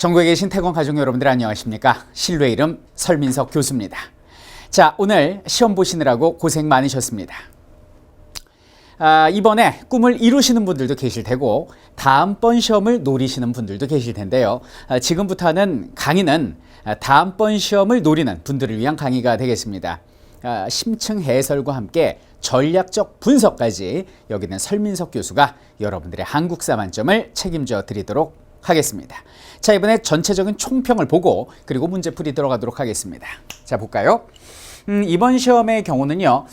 전국에 계신 태권 가족 여러분들 안녕하십니까? 신뢰 이름 설민석 교수입니다. 자, 오늘 시험 보시느라고 고생 많으셨습니다. 이번에 꿈을 이루시는 분들도 계실 테고 다음번 시험을 노리시는 분들도 계실 텐데요. 지금부터 하는 강의는 다음번 시험을 노리는 분들을 위한 강의가 되겠습니다. 심층 해설과 함께 전략적 분석까지 여기는 설민석 교수가 여러분들의 한국사 만점을 책임져 드리도록 하겠습니다. 자, 이번에 전체적인 총평을 보고 그리고 문제풀이 들어가도록 하겠습니다. 자, 볼까요? 이번 시험의 경우는요,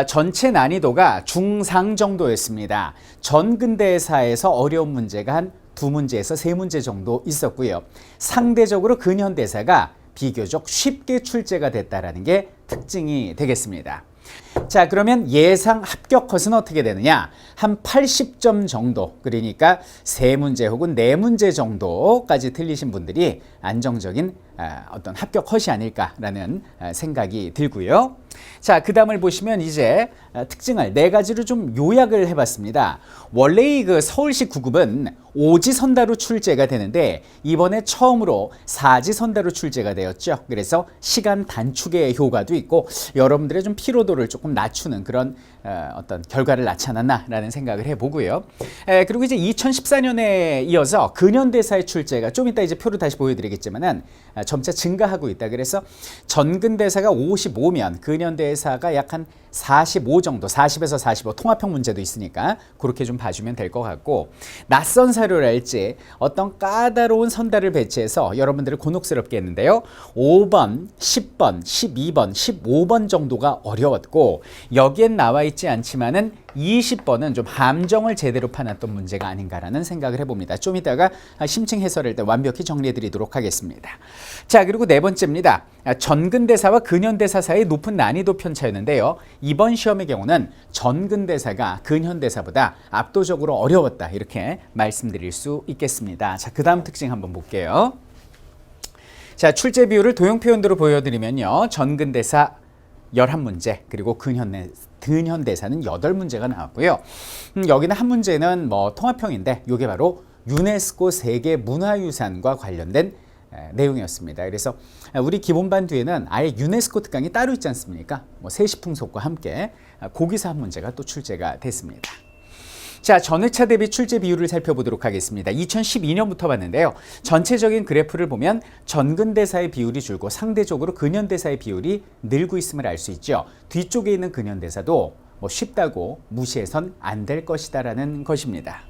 전체 난이도가 중상 정도였습니다. 전근대사에서 어려운 문제가 한 2문제에서 3문제 정도 있었고요. 상대적으로 근현대사가 비교적 쉽게 출제가 됐다는 게 특징이 되겠습니다. 자, 그러면 예상 합격 컷은 어떻게 되느냐? 한 80점 정도, 그러니까 3문제 혹은 4문제 정도까지 틀리신 분들이 안정적인 어떤 합격 컷이 아닐까라는 생각이 들고요. 자, 그 다음을 보시면 이제 특징을 4가지로 좀 요약을 해봤습니다. 원래 그 서울시 9급은 5지선다로 출제가 되는데 이번에 처음으로 4지선다로 출제가 되었죠. 그래서 시간 단축의 효과도 있고 여러분들의 좀 피로도를 조금 낮추는 그런 어떤 결과를 낳지 않았나라는 생각을 해보고요. 그리고 이제 2014년에 이어서 근현대사의 출제가 좀 이따 이제 표를 다시 보여드리겠지만은 점차 증가하고 있다. 그래서 전근대사가 55면 근현대사가 약 한 45 정도, 40에서 45 통합형 문제도 있으니까 그렇게 좀 봐주면 될 것 같고, 낯선 사료랄지 어떤 까다로운 선다를 배치해서 여러분들을 곤혹스럽게 했는데요. 5번, 10번, 12번, 15번 정도가 어려웠고 여기엔 나와 있지 않지만은 20번은 좀 함정을 제대로 파놨던 문제가 아닌가라는 생각을 해봅니다. 좀 이따가 심층 해설할 때 완벽히 정리해 드리도록 하겠습니다. 자, 그리고 4번째입니다. 전근대사와 근현대사 사이의 높은 난이도 편차였는데요. 이번 시험의 경우는 전근대사가 근현대사보다 압도적으로 어려웠다, 이렇게 말씀드릴 수 있겠습니다. 자, 그 다음 특징 한번 볼게요. 자, 출제 비율을 도형 표현으로 보여드리면요. 전근대사 11문제, 그리고 근현대사는 8문제가 나왔고요. 여기는 한 문제는 통합형인데 이게 바로 유네스코 세계 문화유산과 관련된 내용이었습니다. 그래서 우리 기본반 뒤에는 아예 유네스코 특강이 따로 있지 않습니까? 세시풍속과 함께 거기서 한 문제가 또 출제가 됐습니다. 자, 전회차 대비 출제 비율을 살펴보도록 하겠습니다. 2012년부터 봤는데요. 전체적인 그래프를 보면 전근대사의 비율이 줄고 상대적으로 근현대사의 비율이 늘고 있음을 알 수 있죠. 뒤쪽에 있는 근현대사도 쉽다고 무시해선 안 될 것이다라는 것입니다.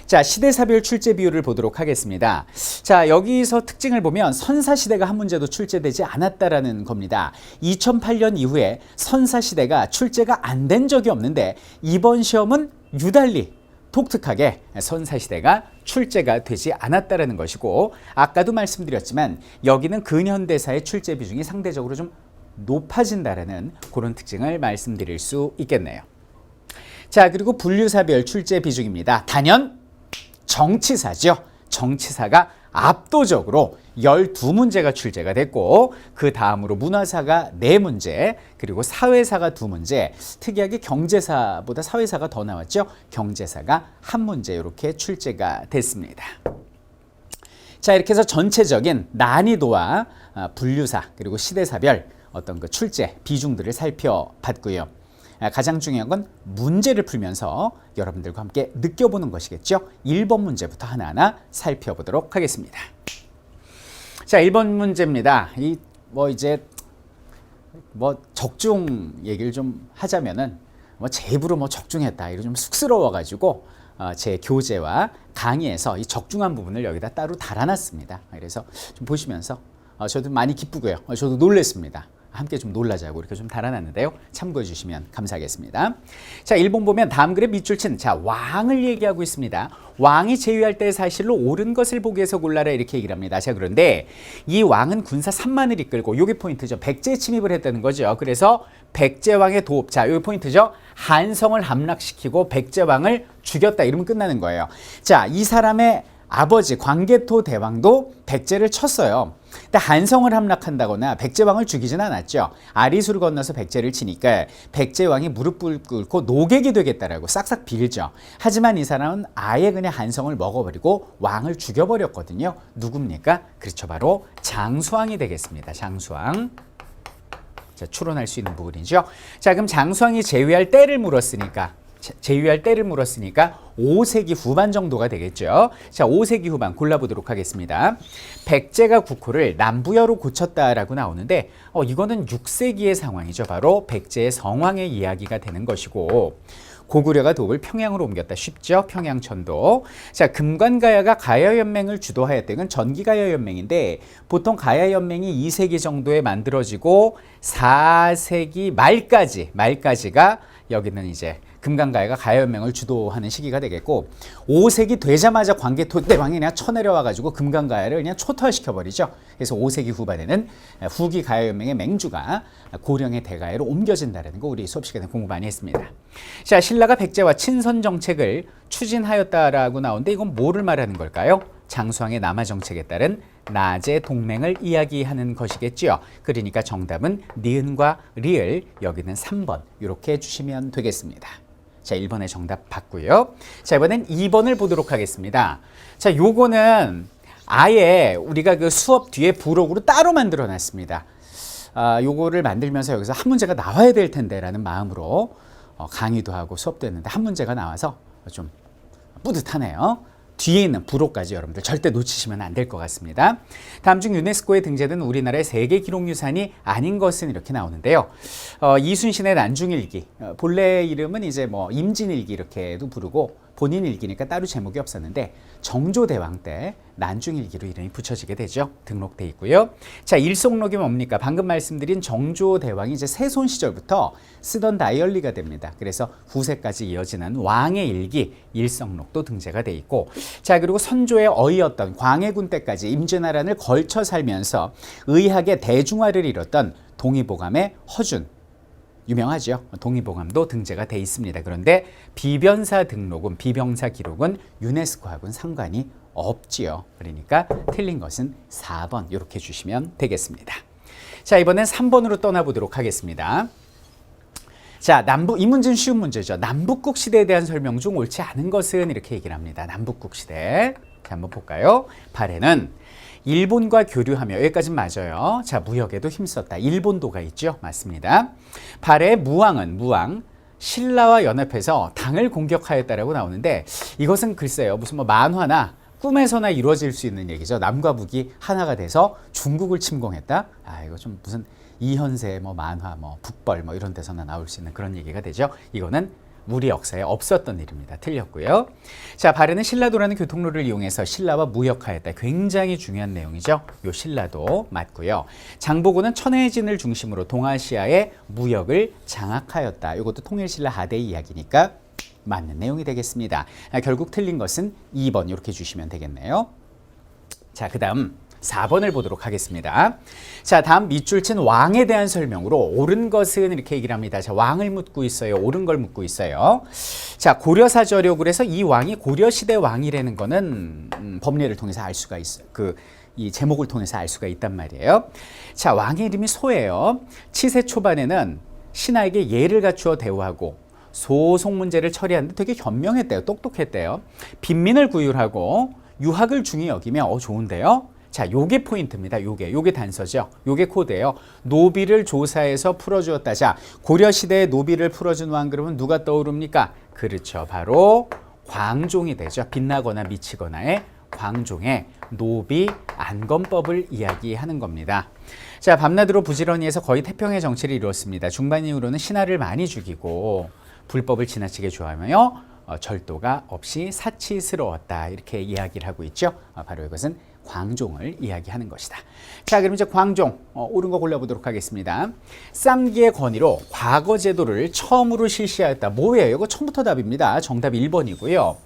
자, 시대사별 출제 비율을 보도록 하겠습니다. 자, 여기서 특징을 보면 선사시대가 한 문제도 출제되지 않았다라는 겁니다. 2008년 이후에 선사시대가 출제가 안 된 적이 없는데 이번 시험은 유달리 독특하게 선사시대가 출제가 되지 않았다라는 것이고, 아까도 말씀드렸지만 여기는 근현대사의 출제 비중이 상대적으로 좀 높아진다라는 그런 특징을 말씀드릴 수 있겠네요. 자, 그리고 분류사별 출제 비중입니다. 단연 정치사죠. 정치사가 압도적으로 12문제가 출제가 됐고 그 다음으로 문화사가 4문제, 그리고 사회사가 2문제, 특이하게 경제사보다 사회사가 더 나왔죠. 경제사가 1문제 이렇게 출제가 됐습니다. 자, 이렇게 해서 전체적인 난이도와 분류사 그리고 시대사별 어떤 그 출제 비중들을 살펴봤고요. 가장 중요한 건 문제를 풀면서 여러분들과 함께 느껴보는 것이겠죠. 1번 문제부터 하나하나 살펴보도록 하겠습니다. 자, 1번 문제입니다. 적중 얘기를 좀 하자면은 제 입으로 적중했다 이거 좀 쑥스러워가지고 제 교재와 강의에서 이 적중한 부분을 여기다 따로 달아놨습니다. 그래서 좀 보시면서 저도 많이 기쁘고요. 저도 놀랬습니다. 함께 좀 놀라자고 이렇게 좀 달아놨는데요. 참고해 주시면 감사하겠습니다. 자, 1번 보면 다음 글의 밑줄 친 왕을 얘기하고 있습니다. 왕이 제위할 때 사실로 옳은 것을 보기 위해서 골라라 이렇게 얘기를 합니다. 자, 그런데 이 왕은 군사 3만을 이끌고, 요게 포인트죠. 백제에 침입을 했다는 거죠. 그래서 백제왕의 도읍, 자, 요게 포인트죠. 한성을 함락시키고 백제왕을 죽였다 이러면 끝나는 거예요. 자, 이 사람의 아버지 광개토 대왕도 백제를 쳤어요. 근데 한성을 함락한다거나 백제왕을 죽이진 않았죠. 아리수를 건너서 백제를 치니까 백제왕이 무릎을 꿇고 노객이 되겠다라고 싹싹 빌죠. 하지만 이 사람은 아예 그냥 한성을 먹어버리고 왕을 죽여버렸거든요. 누굽니까? 그렇죠. 바로 장수왕이 되겠습니다. 장수왕. 자, 추론할 수 있는 부분이죠. 자, 그럼 장수왕이 제위할 때를 물었으니까 5세기 후반 정도가 되겠죠. 자, 5세기 후반 골라보도록 하겠습니다. 백제가 국호를 남부여로 고쳤다라고 나오는데 이거는 6세기의 상황이죠. 바로 백제의 성왕의 이야기가 되는 것이고 고구려가 도읍을 평양으로 옮겼다. 쉽죠? 평양천도. 자, 금관가야가 가야연맹을 주도하였다. 이건 전기가야연맹인데 보통 가야연맹이 2세기 정도에 만들어지고 4세기 말까지가 여기는 이제 금강가야가 가야연맹을 주도하는 시기가 되겠고 5세기 되자마자 광개토 대왕이 그냥 쳐내려와가지고 금강가야를 그냥 초토화시켜버리죠. 그래서 5세기 후반에는 후기 가야연맹의 맹주가 고령의 대가야로 옮겨진다는 거 우리 수업 시간에 공부 많이 했습니다. 자, 신라가 백제와 친선 정책을 추진하였다라고 나오는데 이건 뭐를 말하는 걸까요? 장수왕의 남하 정책에 따른 나제 동맹을 이야기하는 것이겠지요. 그러니까 정답은 니은과 리을, 여기는 3번 이렇게 해주시면 되겠습니다. 자, 1번의 정답 봤고요. 자, 이번엔 2번을 보도록 하겠습니다. 자, 요거는 아예 우리가 그 수업 뒤에 부록으로 따로 만들어 놨습니다. 요거를 만들면서 여기서 한 문제가 나와야 될 텐데라는 마음으로 강의도 하고 수업도 했는데 한 문제가 나와서 좀 뿌듯하네요. 뒤에 있는 부록까지 여러분들 절대 놓치시면 안 될 것 같습니다. 다음 중 유네스코에 등재된 우리나라의 세계 기록유산이 아닌 것은 이렇게 나오는데요. 이순신의 난중일기, 본래 이름은 이제 뭐 임진일기 이렇게도 부르고 본인 일기니까 따로 제목이 없었는데 정조대왕 때 난중일기로 이름이 붙여지게 되죠. 등록돼 있고요. 자, 일성록이 뭡니까? 방금 말씀드린 정조대왕이 이제 세손 시절부터 쓰던 다이어리가 됩니다. 그래서 후세까지 이어지는 왕의 일기 일성록도 등재가 돼 있고, 자, 그리고 선조의 어이였던 광해군 때까지 임진왜란을 걸쳐 살면서 의학의 대중화를 이뤘던 동의보감의 허준, 유명하죠. 동의보감도 등재가 돼 있습니다. 그런데 비변사 등록은, 비병사 기록은 유네스코하고는 상관이 없지요. 그러니까 틀린 것은 4번 이렇게 주시면 되겠습니다. 자, 이번엔 3번으로 떠나보도록 하겠습니다. 자, 이 문제는 쉬운 문제죠. 남북국 시대에 대한 설명 중 옳지 않은 것은 이렇게 얘기를 합니다. 남북국 시대. 자, 한번 볼까요? 발해는 일본과 교류하며, 여기까지는 맞아요. 자, 무역에도 힘썼다. 일본도가 있죠. 맞습니다. 발해의 무왕은 신라와 연합해서 당을 공격하였다라고 나오는데 이것은 글쎄요. 무슨 뭐 만화나 꿈에서나 이루어질 수 있는 얘기죠. 남과 북이 하나가 돼서 중국을 침공했다. 이거 좀 무슨 이현세 뭐 만화 뭐 북벌 뭐 이런 데서나 나올 수 있는 그런 얘기가 되죠. 이거는 우리 역사에 없었던 일입니다. 틀렸고요. 자, 발해는 신라도라는 교통로를 이용해서 신라와 무역하였다. 굉장히 중요한 내용이죠. 요 신라도 맞고요. 장보고는 천해진을 중심으로 동아시아의 무역을 장악하였다. 이것도 통일신라 하대의 이야기니까 맞는 내용이 되겠습니다. 결국 틀린 것은 2번 이렇게 주시면 되겠네요. 자, 그 다음 4번을 보도록 하겠습니다. 자, 다음 밑줄 친 왕에 대한 설명으로 옳은 것은 이렇게 얘기를 합니다. 자, 왕을 묻고 있어요. 옳은 걸 묻고 있어요. 자, 고려사저력을 해서 이 왕이 고려시대 왕이라는 거는 법례를 통해서 알 수가 있어요. 이 제목을 통해서 알 수가 있단 말이에요. 자, 왕의 이름이 소예요. 치세 초반에는 신하에게 예를 갖추어 대우하고 소송 문제를 처리하는데 되게 현명했대요. 똑똑했대요. 빈민을 구휼하고 유학을 중히 여기며 좋은데요. 자, 요게 포인트입니다. 요게 단서죠. 요게 코드예요. 노비를 조사해서 풀어주었다. 자, 고려시대의 노비를 풀어준 왕 그러면 누가 떠오릅니까? 그렇죠. 바로 광종이 되죠. 빛나거나 미치거나의 광종의 노비 안건법을 이야기하는 겁니다. 자, 밤낮으로 부지런히 해서 거의 태평의 정치를 이루었습니다. 중반 이후로는 신하를 많이 죽이고 불법을 지나치게 좋아하며 절도가 없이 사치스러웠다. 이렇게 이야기를 하고 있죠. 바로 이것은 광종을 이야기하는 것이다. 자, 그럼 이제 광종 옳은 거 골라보도록 하겠습니다. 쌍기의 건의로 과거 제도를 처음으로 실시하였다. 뭐예요? 이거 처음부터 답입니다. 정답 1번이고요.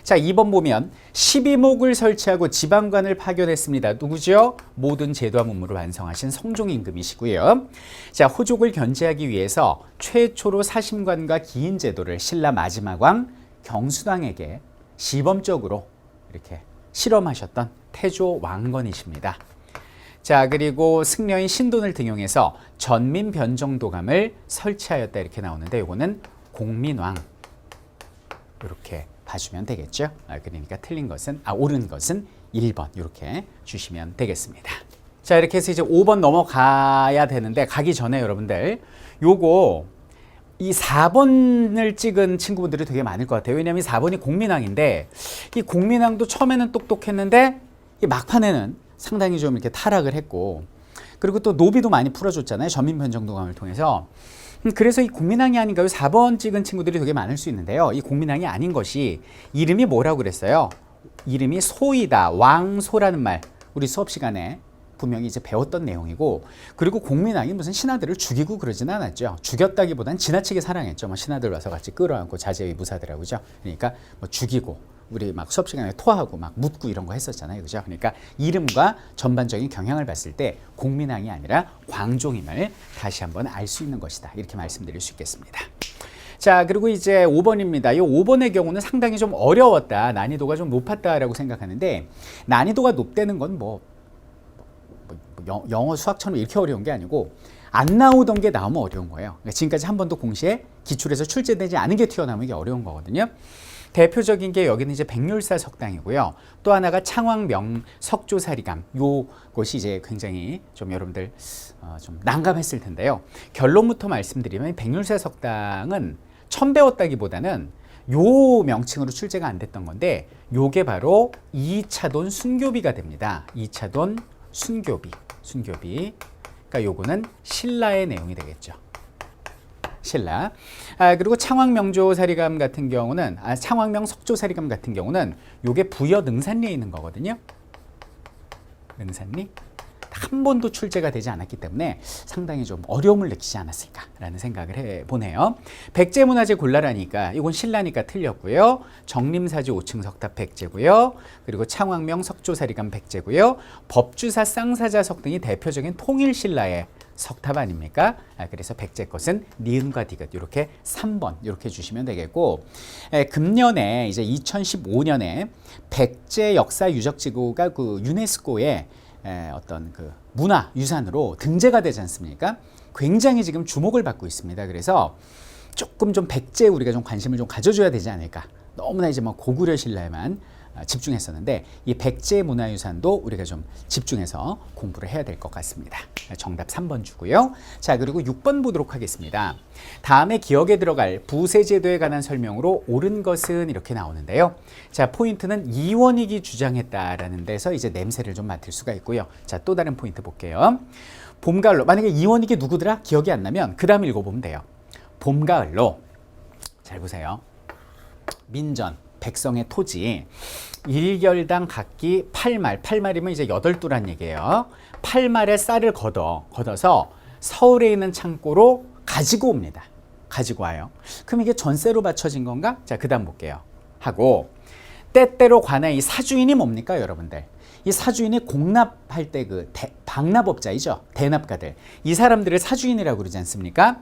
자, 2번 보면 12목을 설치하고 지방관을 파견했습니다. 누구죠? 모든 제도와 문무를 완성하신 성종임금이시고요. 자, 호족을 견제하기 위해서 최초로 사심관과 기인 제도를 신라 마지막 왕 경수당에게 시범적으로 이렇게 실험하셨던 태조 왕건이십니다. 자, 그리고 승려인 신돈을 등용해서 전민 변정도감을 설치하였다 이렇게 나오는데 이거는 공민왕 이렇게 봐주면 되겠죠. 그러니까 틀린 것은 옳은 것은 1번 이렇게 주시면 되겠습니다. 자, 이렇게 해서 이제 5번 넘어가야 되는데 가기 전에 여러분들 요거 이 4번을 찍은 친구분들이 되게 많을 것 같아요. 왜냐하면 4번이 공민왕인데 이 공민왕도 처음에는 똑똑했는데 이 막판에는 상당히 좀 이렇게 타락을 했고 그리고 또 노비도 많이 풀어줬잖아요. 전민변정도감을 통해서. 그래서 이 공민왕이 아닌가요? 4번 찍은 친구들이 되게 많을 수 있는데요. 이 공민왕이 아닌 것이 이름이 뭐라고 그랬어요? 이름이 소이다. 왕소라는 말 우리 수업 시간에 분명히 이제 배웠던 내용이고 그리고 공민왕이 무슨 신하들을 죽이고 그러지는 않았죠. 죽였다기보단 지나치게 사랑했죠. 뭐 신하들 와서 같이 끌어안고 자제의 무사들하고 그죠. 그러니까 뭐 죽이고 우리 막 수업 시간에 토하고 막 묻고 이런 거 했었잖아요. 그죠? 그러니까 이름과 전반적인 경향을 봤을 때 공민왕이 아니라 광종임을 다시 한번 알 수 있는 것이다. 이렇게 말씀드릴 수 있겠습니다. 자, 그리고 이제 5번입니다. 이 5번의 경우는 상당히 좀 어려웠다. 난이도가 좀 높았다라고 생각하는데 난이도가 높다는 건 영어 수학처럼 이렇게 어려운 게 아니고 안 나오던 게 나오면 어려운 거예요. 그러니까 지금까지 한 번도 공시에 기출에서 출제되지 않은 게 튀어나오면 이게 어려운 거거든요. 대표적인 게 여기는 이제 백률사 석당이고요. 또 하나가 창왕명 석조사리감. 요것이 이제 굉장히 좀 여러분들 좀 난감했을 텐데요. 결론부터 말씀드리면 백률사 석당은 처음 배웠다기보다는 요 명칭으로 출제가 안 됐던 건데 요게 바로 2차돈 순교비가 됩니다. 2차돈 순교비. 그러니까 요거는 신라의 내용이 되겠죠. 신라. 그리고 창왕명조사리감 같은 경우는 창왕명 석조사리감 같은 경우는 요게 부여 능산리에 있는 거거든요. 능산리. 한 번도 출제가 되지 않았기 때문에 상당히 좀 어려움을 느끼지 않았을까라는 생각을 해보네요. 백제문화재 곤란하니까 이건 신라니까 틀렸고요. 정림사지 5층 석탑 백제고요. 그리고 창왕명 석조사리감 백제고요. 법주사 쌍사자석 등이 대표적인 통일신라의 석탑 아닙니까? 그래서 백제 것은 니은과 디귿 이렇게 3번 이렇게 주시면 되겠고 금년에 이제 2015년에 백제 역사 유적지구가 그 유네스코에 어떤 그 문화유산으로 등재가 되지 않습니까? 굉장히 지금 주목을 받고 있습니다. 그래서 조금 좀 백제에 우리가 좀 관심을 좀 가져줘야 되지 않을까. 너무나 이제 뭐 고구려 신라에만 집중했었는데 이 백제 문화유산도 우리가 좀 집중해서 공부를 해야 될 것 같습니다. 정답 3번 주고요. 자, 그리고 6번 보도록 하겠습니다. 다음에 기억에 들어갈 부세제도에 관한 설명으로 옳은 것은 이렇게 나오는데요. 자, 포인트는 이원익이 주장했다라는 데서 이제 냄새를 좀 맡을 수가 있고요. 자, 또 다른 포인트 볼게요. 봄가을로 만약에 이원익이 누구더라? 기억이 안 나면 그 다음 읽어보면 돼요. 봄가을로 잘 보세요. 민전 백성의 토지 1결당 각기 8말, 8말이면 이제 8두란 얘기예요. 8말의 쌀을 걷어서 서울에 있는 창고로 가지고 옵니다. 가지고 와요. 그럼 이게 전세로 바쳐진 건가? 자, 그 다음 볼게요. 하고 때때로 관할 이 사주인이 뭡니까 여러분들? 이 사주인이 공납할 때 그 방납업자이죠. 대납가들. 이 사람들을 사주인이라고 그러지 않습니까?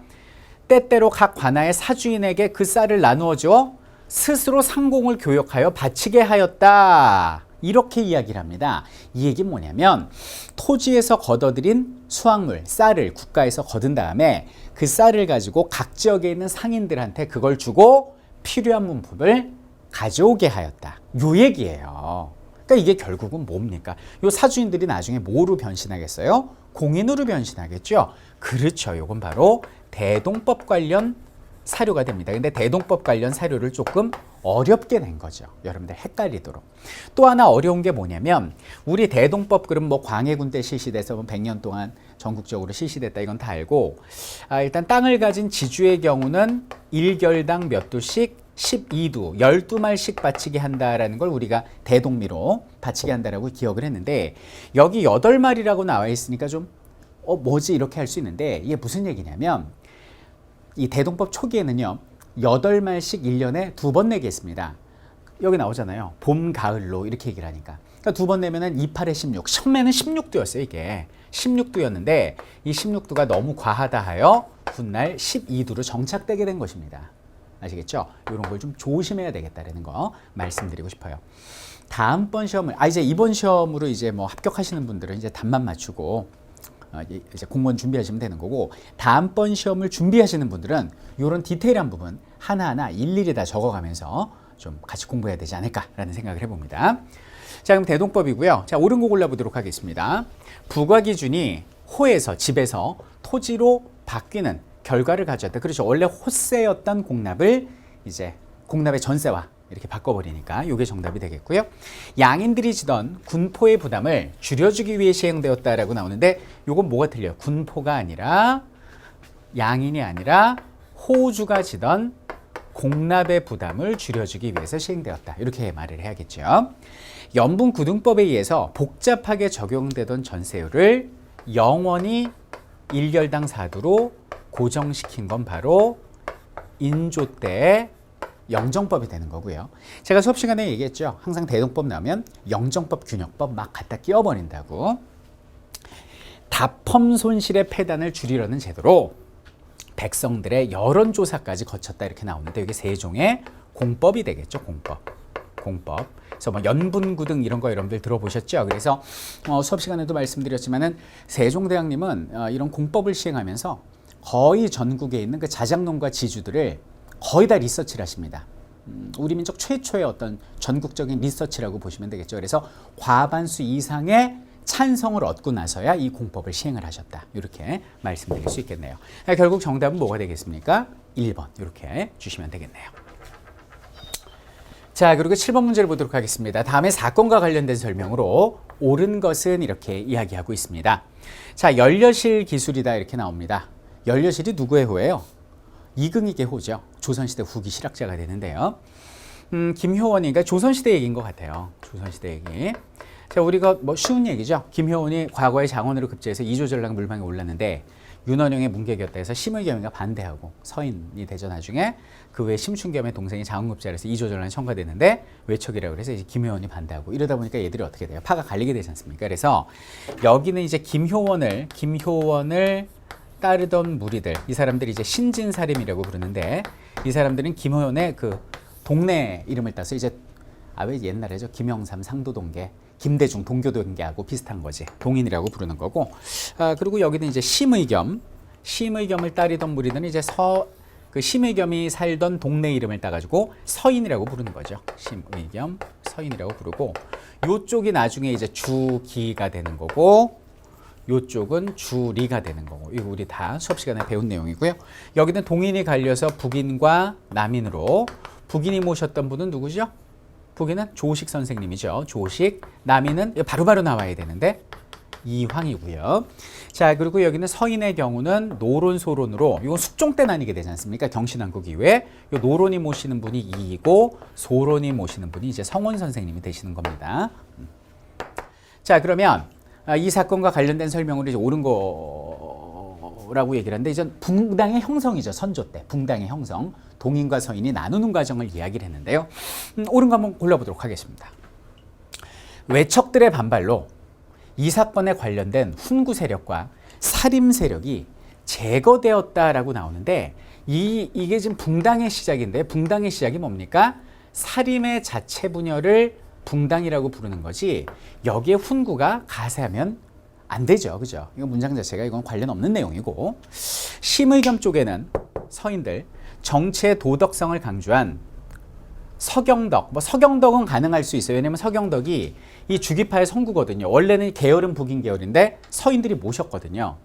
때때로 각 관하의 사주인에게 그 쌀을 나누어 주어 스스로 상공을 교역하여 바치게 하였다. 이렇게 이야기를 합니다. 이 얘기는 뭐냐면 토지에서 걷어들인 수확물, 쌀을 국가에서 거둔 다음에 그 쌀을 가지고 각 지역에 있는 상인들한테 그걸 주고 필요한 문법을 가져오게 하였다. 요 얘기예요. 그러니까 이게 결국은 뭡니까? 요 사주인들이 나중에 뭐로 변신하겠어요? 공인으로 변신하겠죠? 그렇죠. 요건 바로 대동법 관련 사료가 됩니다. 근데 대동법 관련 사료를 조금 어렵게 낸 거죠. 여러분들 헷갈리도록. 또 하나 어려운 게 뭐냐면 우리 대동법 그럼 뭐 광해군 때 실시돼서 100년 동안 전국적으로 실시됐다 이건 다 알고 일단 땅을 가진 지주의 경우는 1결당 몇 두씩 12두, 12말씩 바치게 한다라는 걸 우리가 대동미로 바치게 한다라고 기억을 했는데 여기 8말이라고 나와 있으니까 좀 뭐지 이렇게 할 수 있는데 이게 무슨 얘기냐면 이 대동법 초기에는요 8말씩 1년에 2번 내게 했습니다. 여기 나오잖아요. 봄, 가을로 이렇게 얘기를 하니까. 그러니까 2번 내면은 2, 8에 16. 처음에는 16두였어요 이게. 16두였는데 이 16두가 너무 과하다 하여 훗날 12두로 정착되게 된 것입니다. 아시겠죠? 이런 걸 좀 조심해야 되겠다라는 거 말씀드리고 싶어요. 다음번 시험을 이제 이번 시험으로 이제 뭐 합격하시는 분들은 이제 답만 맞추고 이제 공무원 준비하시면 되는 거고, 다음번 시험을 준비하시는 분들은 이런 디테일한 부분 하나하나 일일이 다 적어가면서 좀 같이 공부해야 되지 않을까라는 생각을 해봅니다. 자, 그럼 대동법이고요. 자, 옳은 거 골라보도록 하겠습니다. 부과 기준이 호에서 집에서 토지로 바뀌는 결과를 가져왔다. 그렇죠. 원래 호세였던 공납을 이제 공납의 전세와 이렇게 바꿔버리니까 이게 정답이 되겠고요. 양인들이 지던 군포의 부담을 줄여주기 위해 시행되었다라고 나오는데 이건 뭐가 틀려요? 군포가 아니라 양인이 아니라 호주가 지던 공납의 부담을 줄여주기 위해서 시행되었다. 이렇게 말을 해야겠죠. 연분구등법에 의해서 복잡하게 적용되던 전세율을 영원히 1열당 4두로 고정시킨 건 바로 인조 때의 영정법이 되는 거고요. 제가 수업 시간에 얘기했죠. 항상 대동법 나오면 영정법, 균형법 막 갖다 끼워버린다고. 답험 손실의 폐단을 줄이려는 제도로 백성들의 여론조사까지 거쳤다 이렇게 나오는데 이게 세종의 공법이 되겠죠. 공법. 그래서 뭐 연분구등 이런 거 여러분들 들어보셨죠? 그래서 수업 시간에도 말씀드렸지만은 세종대왕님은 이런 공법을 시행하면서 거의 전국에 있는 그 자작농가 지주들을 거의 다 리서치를 하십니다. 우리 민족 최초의 어떤 전국적인 리서치라고 보시면 되겠죠. 그래서 과반수 이상의 찬성을 얻고 나서야 이 공법을 시행을 하셨다. 이렇게 말씀드릴 수 있겠네요. 결국 정답은 뭐가 되겠습니까? 1번 이렇게 주시면 되겠네요. 자, 그리고 7번 문제를 보도록 하겠습니다. 다음에 사건과 관련된 설명으로 옳은 것은 이렇게 이야기하고 있습니다. 자, 연려실 기술이다 이렇게 나옵니다. 연려실이 누구의 호예요? 이긍익의 호죠. 조선시대 후기 실학자가 되는데요. 김효원이, 그러니까 조선시대 얘기인 것 같아요. 조선시대 얘기. 자, 우리가 뭐 쉬운 얘기죠. 김효원이 과거에 장원으로 급제해서 이조전랑 물방에 올랐는데 윤원영의 문객이었다 해서 심의겸이가 반대하고 서인이 되죠. 나중에 그 외에 심춘겸의 동생이 장원급제를 해서 이조전랑이 첨가되는데 외척이라고 해서 이제 김효원이 반대하고 이러다 보니까 얘들이 어떻게 돼요? 파가 갈리게 되지 않습니까? 그래서 여기는 이제 김효원을 따르던 무리들, 이 사람들이 이제 신진사림이라고 부르는데 이 사람들은 김효원의 그 동네 이름을 따서 이제 왜 옛날에죠? 김영삼, 상도동계, 김대중, 동교동계하고 비슷한 거지. 동인이라고 부르는 거고. 그리고 여기는 이제 심의겸을 따르던 무리들은 이제 그 심의겸이 살던 동네 이름을 따가지고 서인이라고 부르는 거죠. 심의겸, 서인이라고 부르고, 요쪽이 나중에 이제 주기가 되는 거고, 요쪽은 주리가 되는 거고. 이거 우리 다 수업 시간에 배운 내용이고요. 여기는 동인이 갈려서 북인과 남인으로, 북인이 모셨던 분은 누구죠? 북인은 조식 선생님이죠. 조식. 남인은 바로바로 나와야 되는데 이황이고요. 자, 그리고 여기는 서인의 경우는 노론, 소론으로, 이건 숙종 때 나뉘게 되지 않습니까? 경신왕국 이후에 요 노론이 모시는 분이 이이고 소론이 모시는 분이 이제 성원 선생님이 되시는 겁니다. 자, 그러면 이 사건과 관련된 설명으로 이제 옳은 거라고 얘기를 하는데, 이제 붕당의 형성이죠. 선조 때 붕당의 형성, 동인과 서인이 나누는 과정을 이야기를 했는데요. 옳은 거 한번 골라보도록 하겠습니다. 외척들의 반발로 이 사건에 관련된 훈구 세력과 사림 세력이 제거되었다라고 나오는데, 이게 지금 붕당의 시작인데, 붕당의 시작이 뭡니까? 사림의 자체 분열을 붕당이라고 부르는 거지, 여기에 훈구가 가세하면 안 되죠. 그죠? 이거 문장 자체가 이건 관련 없는 내용이고, 심의겸 쪽에는 서인들 정치의 도덕성을 강조한 서경덕, 서경덕은 가능할 수 있어요. 왜냐면 서경덕이 이 주기파의 성구거든요. 원래는 계열은 북인 계열인데 서인들이 모셨거든요.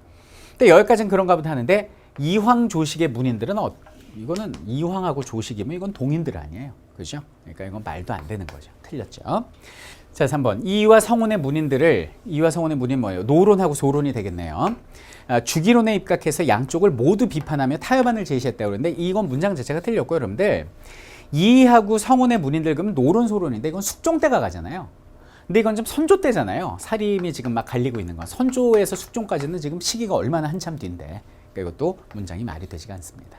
근데 여기까지는 그런가 보다 하는데, 이황 조식의 문인들은 이거는 이황하고 조식이면 이건 동인들 아니에요. 그죠? 그러니까 이건 말도 안 되는 거죠. 틀렸죠. 자, 3번. 이와 성운의 문인 뭐예요? 노론하고 소론이 되겠네요. 주기론에 입각해서 양쪽을 모두 비판하며 타협안을 제시했다고 그러는데, 이건 문장 자체가 틀렸고요. 여러분들, 이하고 성운의 문인들 그러면 노론, 소론인데 이건 숙종 때가 가잖아요. 근데 이건 좀 선조 때잖아요. 사림이 지금 막 갈리고 있는 건. 선조에서 숙종까지는 지금 시기가 얼마나 한참 뒤인데, 그러니까 이것도 문장이 말이 되지가 않습니다.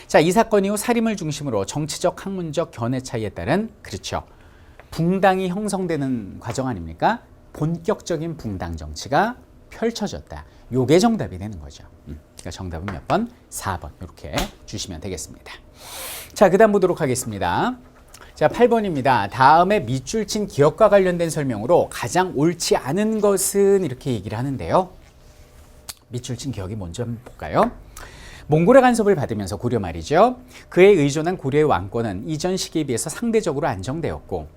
자, 이 사건 이후 사림을 중심으로 정치적, 학문적 견해 차이에 따른, 그렇죠, 붕당이 형성되는 과정 아닙니까? 본격적인 붕당 정치가 펼쳐졌다. 요게 정답이 되는 거죠. 그러니까 정답은 몇 번? 4번 이렇게 주시면 되겠습니다. 자, 그 다음 보도록 하겠습니다. 자, 8번입니다. 다음에 밑줄 친 기억과 관련된 설명으로 가장 옳지 않은 것은 이렇게 얘기를 하는데요. 밑줄 친 기억이 뭔지 한번 볼까요? 몽골의 간섭을 받으면서 고려 말이죠. 그에 의존한 고려의 왕권은 이전 시기에 비해서 상대적으로 안정되었고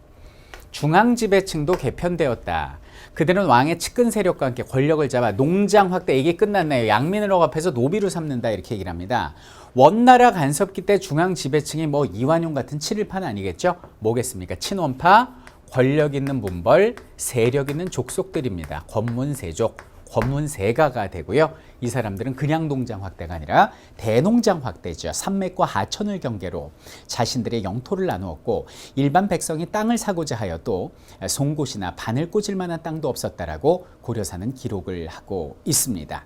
중앙지배층도 개편되었다. 그들은 왕의 측근 세력과 함께 권력을 잡아 농장 확대, 이게 끝났나요? 양민을 억압해서 노비로 삼는다 이렇게 얘기를 합니다. 원나라 간섭기 때 중앙지배층이 뭐 이완용 같은 친일파는 아니겠죠? 뭐겠습니까? 친원파, 권력 있는 문벌, 세력 있는 족속들입니다. 권문세족, 권문세가가 되고요. 이 사람들은 그냥 농장 확대가 아니라 대농장 확대죠. 산맥과 하천을 경계로 자신들의 영토를 나누었고 일반 백성이 땅을 사고자 하여 또 송곳이나 바늘 꽂을 만한 땅도 없었다라고 고려사는 기록을 하고 있습니다.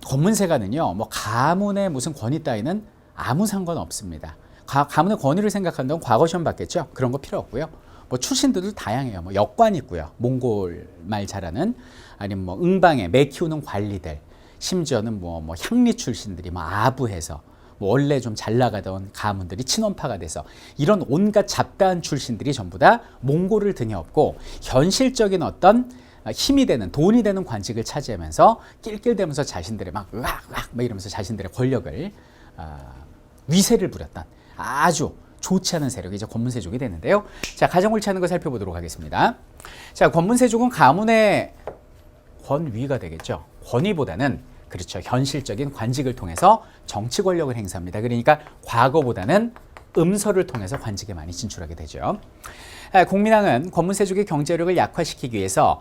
권문세가는요, 뭐 가문의 무슨 권위 따위는 아무 상관 없습니다. 가문의 권위를 생각한다면 과거 시험 받겠죠. 그런 거 필요 없고요. 뭐 출신들도 다양해요. 뭐 역관 있고요. 몽골 말 잘하는, 아니면 뭐 응방에 매 키우는 관리들, 심지어는 뭐 향리 출신들이 뭐 아부해서 뭐 원래 좀 잘 나가던 가문들이 친원파가 돼서 이런 온갖 잡다한 출신들이 전부 다 몽골을 등에 업고 현실적인 어떤 힘이 되는, 돈이 되는 관직을 차지하면서 낄낄대면서 자신들의 막 으악 이러면서 자신들의 권력을 위세를 부렸던 아주 좋지 않은 세력이 이제 권문세족이 되는데요. 자, 가장 옳지 않은 거 살펴보도록 하겠습니다. 자, 권문세족은 가문의 권위가 되겠죠. 권위보다는 그렇죠. 현실적인 관직을 통해서 정치 권력을 행사합니다. 그러니까 과거보다는 음서를 통해서 관직에 많이 진출하게 되죠. 공민왕은 권문세족의 경제력을 약화시키기 위해서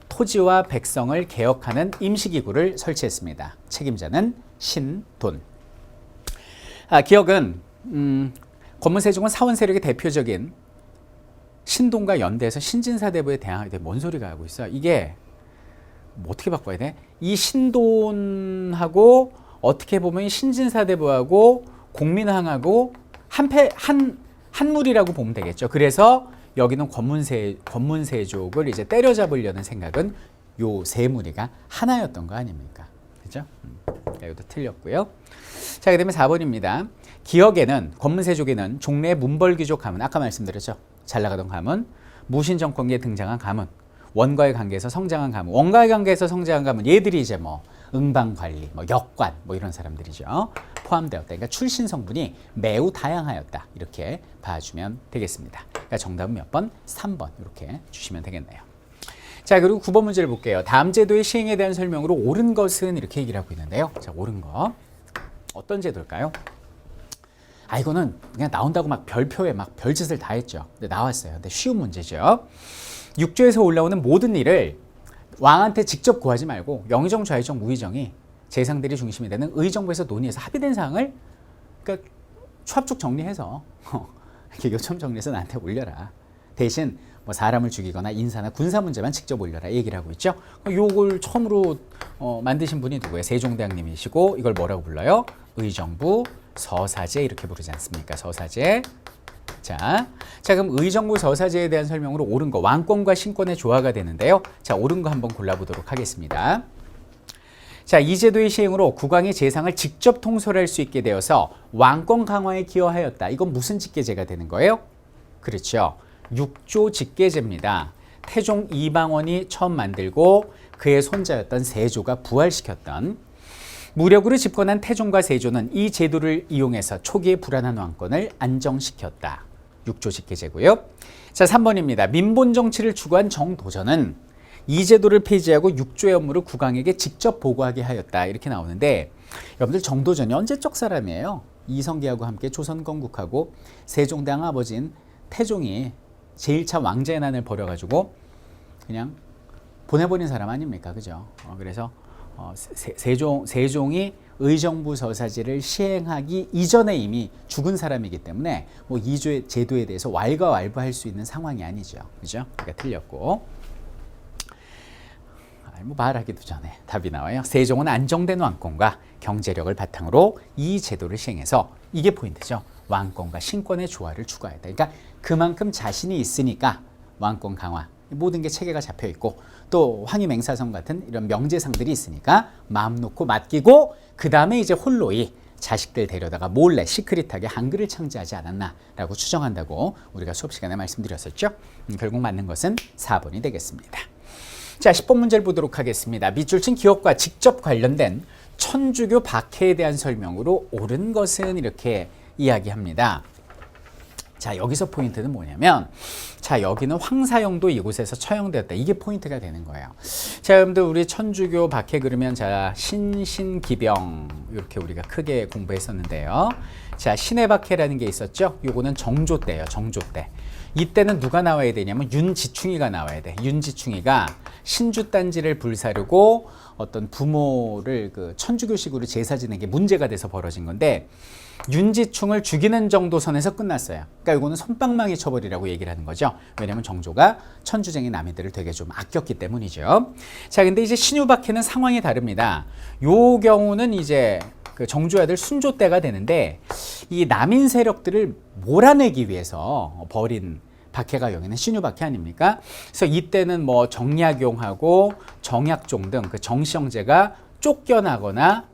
토지와 백성을 개혁하는 임시기구를 설치했습니다. 책임자는 신돈. 기억은 권문세족은 사원 세력의 대표적인 신돈과 연대해서 신진사대부에 대항하게 돼. 뭔 소리가 하고 있어? 이게 뭐 어떻게 바꿔야 돼? 이 신돈하고 어떻게 보면 신진사대부하고 공민왕하고 한물이라고 보면 되겠죠. 그래서 여기는 권문세족을 이제 때려잡으려는 생각은 요 세 무리가 하나였던 거 아닙니까? 그죠? 이것도 틀렸고요. 자, 그다음에 4번입니다. 기억에는 권문세족에는 종래의 문벌귀족 가문, 아까 말씀드렸죠. 잘 나가던 가문, 무신정권기에 등장한 가문, 원과의 관계에서 성장한 가문, 원과의 관계에서 성장한 가문, 얘들이 이제 뭐 응방관리, 뭐 역관, 뭐 이런 사람들이죠. 포함되었다. 그러니까 출신 성분이 매우 다양하였다. 이렇게 봐주면 되겠습니다. 그러니까 정답은 몇 번? 3번 이렇게 주시면 되겠네요. 자, 그리고 9번 문제를 볼게요. 다음 제도의 시행에 대한 설명으로 옳은 것은 이렇게 얘기를 하고 있는데요. 자, 옳은 거 어떤 제도일까요? 이거는 그냥 나온다고 막 별표에 막 별짓을 다 했죠. 근데 나왔어요. 근데 쉬운 문제죠. 육조에서 올라오는 모든 일을 왕한테 직접 구하지 말고 영의정, 좌의정, 우의정이 재상들이 중심이 되는 의정부에서 논의해서 합의된 사항을 그러니까 추합적 정리해서 이렇게 요점 정리해서 나한테 올려라. 대신 뭐 사람을 죽이거나 인사나 군사 문제만 직접 올려라 얘기를 하고 있죠. 요걸 처음으로 만드신 분이 누구예요? 세종대왕님이시고 이걸 뭐라고 불러요? 의정부 서사제 이렇게 부르지 않습니까? 서사제. 자, 그럼 의정부 서사제에 대한 설명으로 옳은 거, 왕권과 신권의 조화가 되는데요. 자, 옳은 거 한번 골라보도록 하겠습니다. 자, 이 제도의 시행으로 국왕이 재상을 직접 통솔할 수 있게 되어서 왕권 강화에 기여하였다. 이건 무슨 직계제가 되는 거예요? 그렇죠. 육조 직계제입니다. 태종 이방원이 처음 만들고 그의 손자였던 세조가 부활시켰던, 무력으로 집권한 태종과 세조는 이 제도를 이용해서 초기의 불안한 왕권을 안정시켰다. 육조 직계제고요. 자, 3번입니다. 민본 정치를 추구한 정도전은 이 제도를 폐지하고 육조의 업무를 국왕에게 직접 보고하게 하였다. 이렇게 나오는데, 여러분들 정도전이 언제적 사람이에요? 이성계하고 함께 조선 건국하고 세종대왕 아버지인 태종이 제1차 왕자의 난을 벌여가지고 그냥 보내버린 사람 아닙니까? 그죠? 그래서 세종이 의정부 서사제를 시행하기 이전에 이미 죽은 사람이기 때문에 뭐 이 제도에 대해서 왈가왈부할 수 있는 상황이 아니죠. 그죠? 그러니까 틀렸고. 뭐 말하기도 전에 답이 나와요. 세종은 안정된 왕권과 경제력을 바탕으로 이 제도를 시행해서, 이게 포인트죠. 왕권과 신권의 조화를 추구하였다. 그러니까 그만큼 자신이 있으니까 왕권 강화, 모든 게 체계가 잡혀 있고 또 황희맹사성 같은 이런 명제상들이 있으니까 마음 놓고 맡기고 그 다음에 이제 홀로이 자식들 데려다가 몰래 시크릿하게 한글을 창제하지 않았나라고 추정한다고 우리가 수업 시간에 말씀드렸었죠. 결국 맞는 것은 4번이 되겠습니다. 자, 10번 문제를 보도록 하겠습니다. 밑줄 친 기업과 직접 관련된 천주교 박해에 대한 설명으로 옳은 것은 이렇게 이야기합니다. 자, 여기서 포인트는 뭐냐면, 자, 여기는 황사영도 이곳에서 처형되었다. 이게 포인트가 되는 거예요. 자, 여러분들 우리 천주교 박해 그러면 자, 신신기병 이렇게 우리가 크게 공부했었는데요. 자, 신의 박해라는 게 있었죠. 요거는 정조 때예요. 정조 때. 이때는 누가 나와야 되냐면 윤지충이가 나와야 돼. 윤지충이가 신주단지를 불사르고 어떤 부모를 그 천주교식으로 제사 지는 게 문제가 돼서 벌어진 건데, 윤지충을 죽이는 정도 선에서 끝났어요. 그러니까 이거는 선빵망이 처벌이라고 얘기를 하는 거죠. 왜냐하면 정조가 천주쟁이 남이들을 되게 좀 아꼈기 때문이죠. 자, 근데 이제 신유박해는 상황이 다릅니다. 요 경우는 이제 그 정조의 아들 순조 때가 되는데, 이 남인 세력들을 몰아내기 위해서 벌인 박해가 여기는 신유박해 아닙니까? 그래서 이때는 뭐 정약용하고 정약종 등 그 정시형제가 쫓겨나거나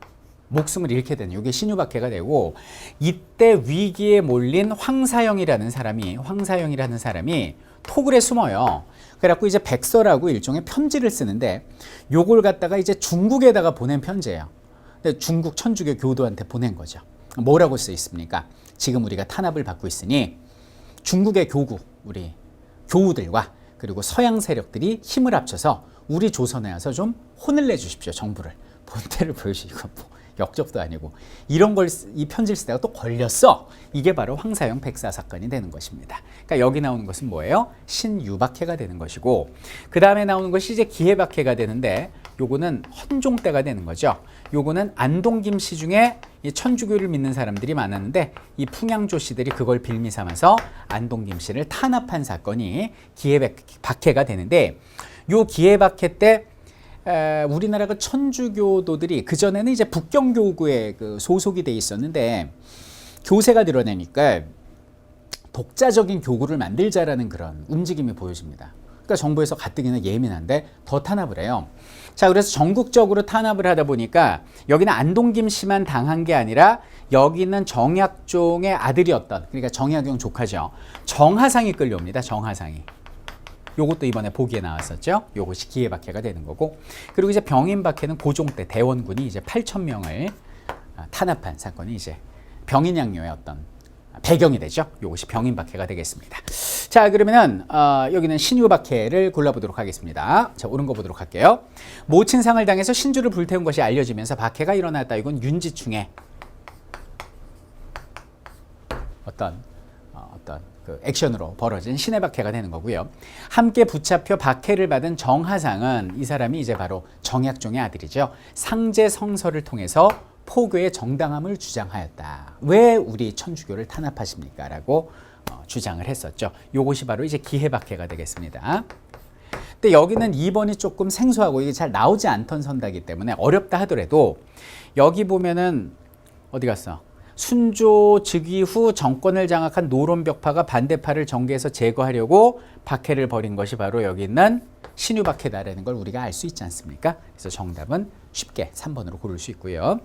목숨을 잃게 되는 이게 신유박해가 되고, 이때 위기에 몰린 황사영이라는 사람이 토굴에 숨어요. 그래갖고 이제 백서라고 일종의 편지를 쓰는데, 요걸 갖다가 이제 중국에다가 보낸 편지예요. 근데 중국 천주교 교도한테 보낸 거죠. 뭐라고 써 있습니까? 지금 우리가 탄압을 받고 있으니 중국의 교구, 우리 교우들과 그리고 서양 세력들이 힘을 합쳐서 우리 조선에 와서 좀 혼을 내주십시오. 정부를 본때를 보여주시고 뭐 역적도 아니고 이런 걸 이 편지를 쓰다가 또 걸렸어. 이게 바로 황사영 백사 사건이 되는 것입니다. 그러니까 여기 나오는 것은 뭐예요? 신유박해가 되는 것이고, 그 다음에 나오는 것이 이제 기해박해가 되는데, 요거는 헌종 때가 되는 거죠. 요거는 안동김 씨 중에 이 천주교를 믿는 사람들이 많았는데, 이 풍양조 씨들이 그걸 빌미 삼아서 안동김 씨를 탄압한 사건이 기해박해가 되는데, 요 기해박해 때 우리나라 그 천주교도들이 그전에는 이제 북경교구에 그 소속이 돼 있었는데, 교세가 드러내니까 독자적인 교구를 만들자라는 그런 움직임이 보여집니다. 그러니까 정부에서 가뜩이나 예민한데 더 탄압을 해요. 자, 그래서 전국적으로 탄압을 하다 보니까 여기는 안동김 씨만 당한 게 아니라 여기는 정약종의 아들이었던, 그러니까 정약용 조카죠. 정하상이 끌려옵니다. 정하상이. 요것도 이번에 보기에 나왔었죠. 요것이 기해박해가 되는 거고, 그리고 이제 병인박해는 고종 때 대원군이 이제 8,000명을 탄압한 사건이 이제 병인양요의 어떤 배경이 되죠. 요것이 병인박해가 되겠습니다. 자, 그러면은 여기는 신유박해를 골라보도록 하겠습니다. 자, 옳은 거 보도록 할게요. 모친상을 당해서 신주를 불태운 것이 알려지면서 박해가 일어났다. 이건 윤지충의 어떤 그 액션으로 벌어진 신의 박해가 되는 거고요. 함께 붙잡혀 박해를 받은 정하상은 이 사람이 이제 바로 정약종의 아들이죠. 상제 성서를 통해서 포교의 정당함을 주장하였다. 왜 우리 천주교를 탄압하십니까? 라고 주장을 했었죠. 요것이 바로 이제 기해박해가 되겠습니다. 근데 여기는 2번이 조금 생소하고 이게 잘 나오지 않던 선다기 때문에 어렵다 하더라도, 여기 보면은 어디 갔어? 순조 즉위 후 정권을 장악한 노론벽파가 반대파를 정계에서 제거하려고 박해를 벌인 것이 바로 여기 있는 신유박해다라는 걸 우리가 알 수 있지 않습니까? 그래서 정답은 쉽게 3번으로 고를 수 있고요.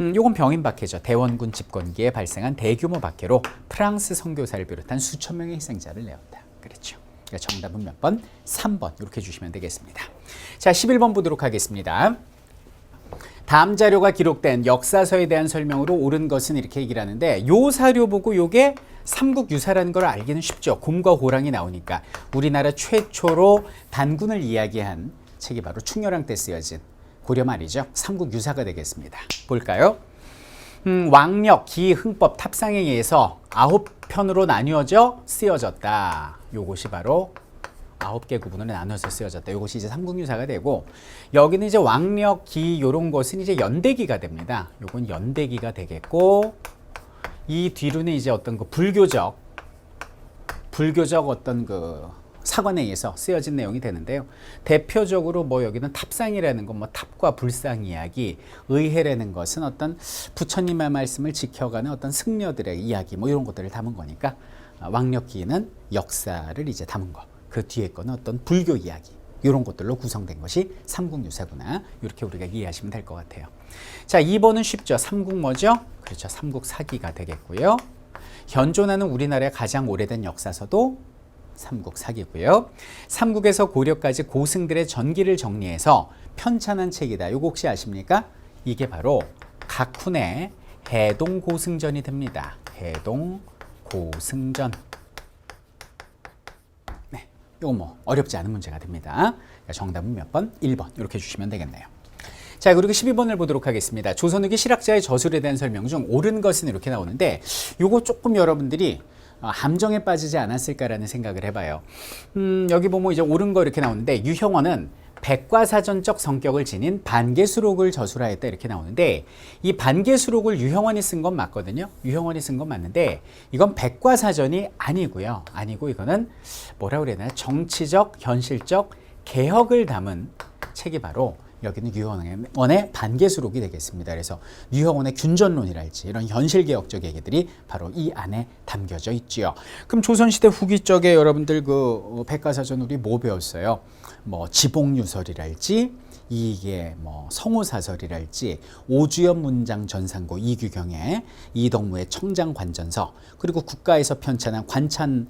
요건 병인박해죠. 대원군 집권기에 발생한 대규모 박해로 프랑스 선교사를 비롯한 수천 명의 희생자를 내었다. 그렇죠. 그러니까 정답은 몇 번? 3번 이렇게 주시면 되겠습니다. 자, 11번 보도록 하겠습니다. 다음 자료가 기록된 역사서에 대한 설명으로 옳은 것은 이렇게 얘기를 하는데, 요 사료 보고 요게 삼국유사라는 걸 알기는 쉽죠. 곰과 호랑이 나오니까. 우리나라 최초로 단군을 이야기한 책이 바로 충렬왕 때 쓰여진 고려 말이죠. 삼국유사가 되겠습니다. 볼까요? 왕력, 기, 흥법, 탑상에 의해서 9편으로 나뉘어져 쓰여졌다. 요것이 바로 9개 구분으로 나눠서 쓰여졌다. 이것이 이제 삼국유사가 되고, 여기는 이제 왕력, 기 요런 것은 이제 연대기가 됩니다. 요건 연대기가 되겠고, 이 뒤로는 이제 어떤 그 불교적 어떤 그 사관에 의해서 쓰여진 내용이 되는데요. 대표적으로 뭐 여기는 탑상이라는 건 뭐 탑과 불상 이야기, 의해라는 것은 어떤 부처님의 말씀을 지켜가는 어떤 승려들의 이야기 뭐 이런 것들을 담은 거니까, 왕력기는 역사를 이제 담은 거. 그 뒤에 거는 어떤 불교 이야기, 이런 것들로 구성된 것이 삼국유사구나. 이렇게 우리가 이해하시면 될 것 같아요. 자, 2번은 쉽죠. 삼국 뭐죠? 그렇죠. 삼국사기가 되겠고요. 현존하는 우리나라의 가장 오래된 역사서도 삼국사기고요. 삼국에서 고려까지 고승들의 전기를 정리해서 편찬한 책이다. 이거 혹시 아십니까? 이게 바로 각훈의 해동고승전이 됩니다. 해동고승전. 네, 이거 뭐 어렵지 않은 문제가 됩니다. 정답은 몇 번? 1번 이렇게 주시면 되겠네요. 자, 그리고 12번을 보도록 하겠습니다. 조선 후기 실학자의 저술에 대한 설명 중 옳은 것은 이렇게 나오는데 요거 조금 여러분들이 함정에 빠지지 않았을까라는 생각을 해봐요. 여기 보면 이제 옳은 거 이렇게 나오는데 유형원은 백과사전적 성격을 지닌 반개수록을 저술하였다 이렇게 나오는데 이 반개수록을 유형원이 쓴 건 맞거든요. 유형원이 쓴 건 맞는데 이건 백과사전이 아니고요. 아니고 이거는 뭐라 그래야 되나 정치적, 현실적 개혁을 담은 책이 바로 여기는 유형원의 반개수록이 되겠습니다. 그래서 유형원의 균전론이랄지 이런 현실개혁적 얘기들이 바로 이 안에 담겨져 있지요. 그럼 조선시대 후기 쪽에 여러분들 그 백과사전 우리 뭐 배웠어요? 뭐 지복유설이랄지 이게 뭐 성호사설이랄지 오주연 문장 전상고 이규경의 이덕무의 청장관전서 그리고 국가에서 편찬한 관찬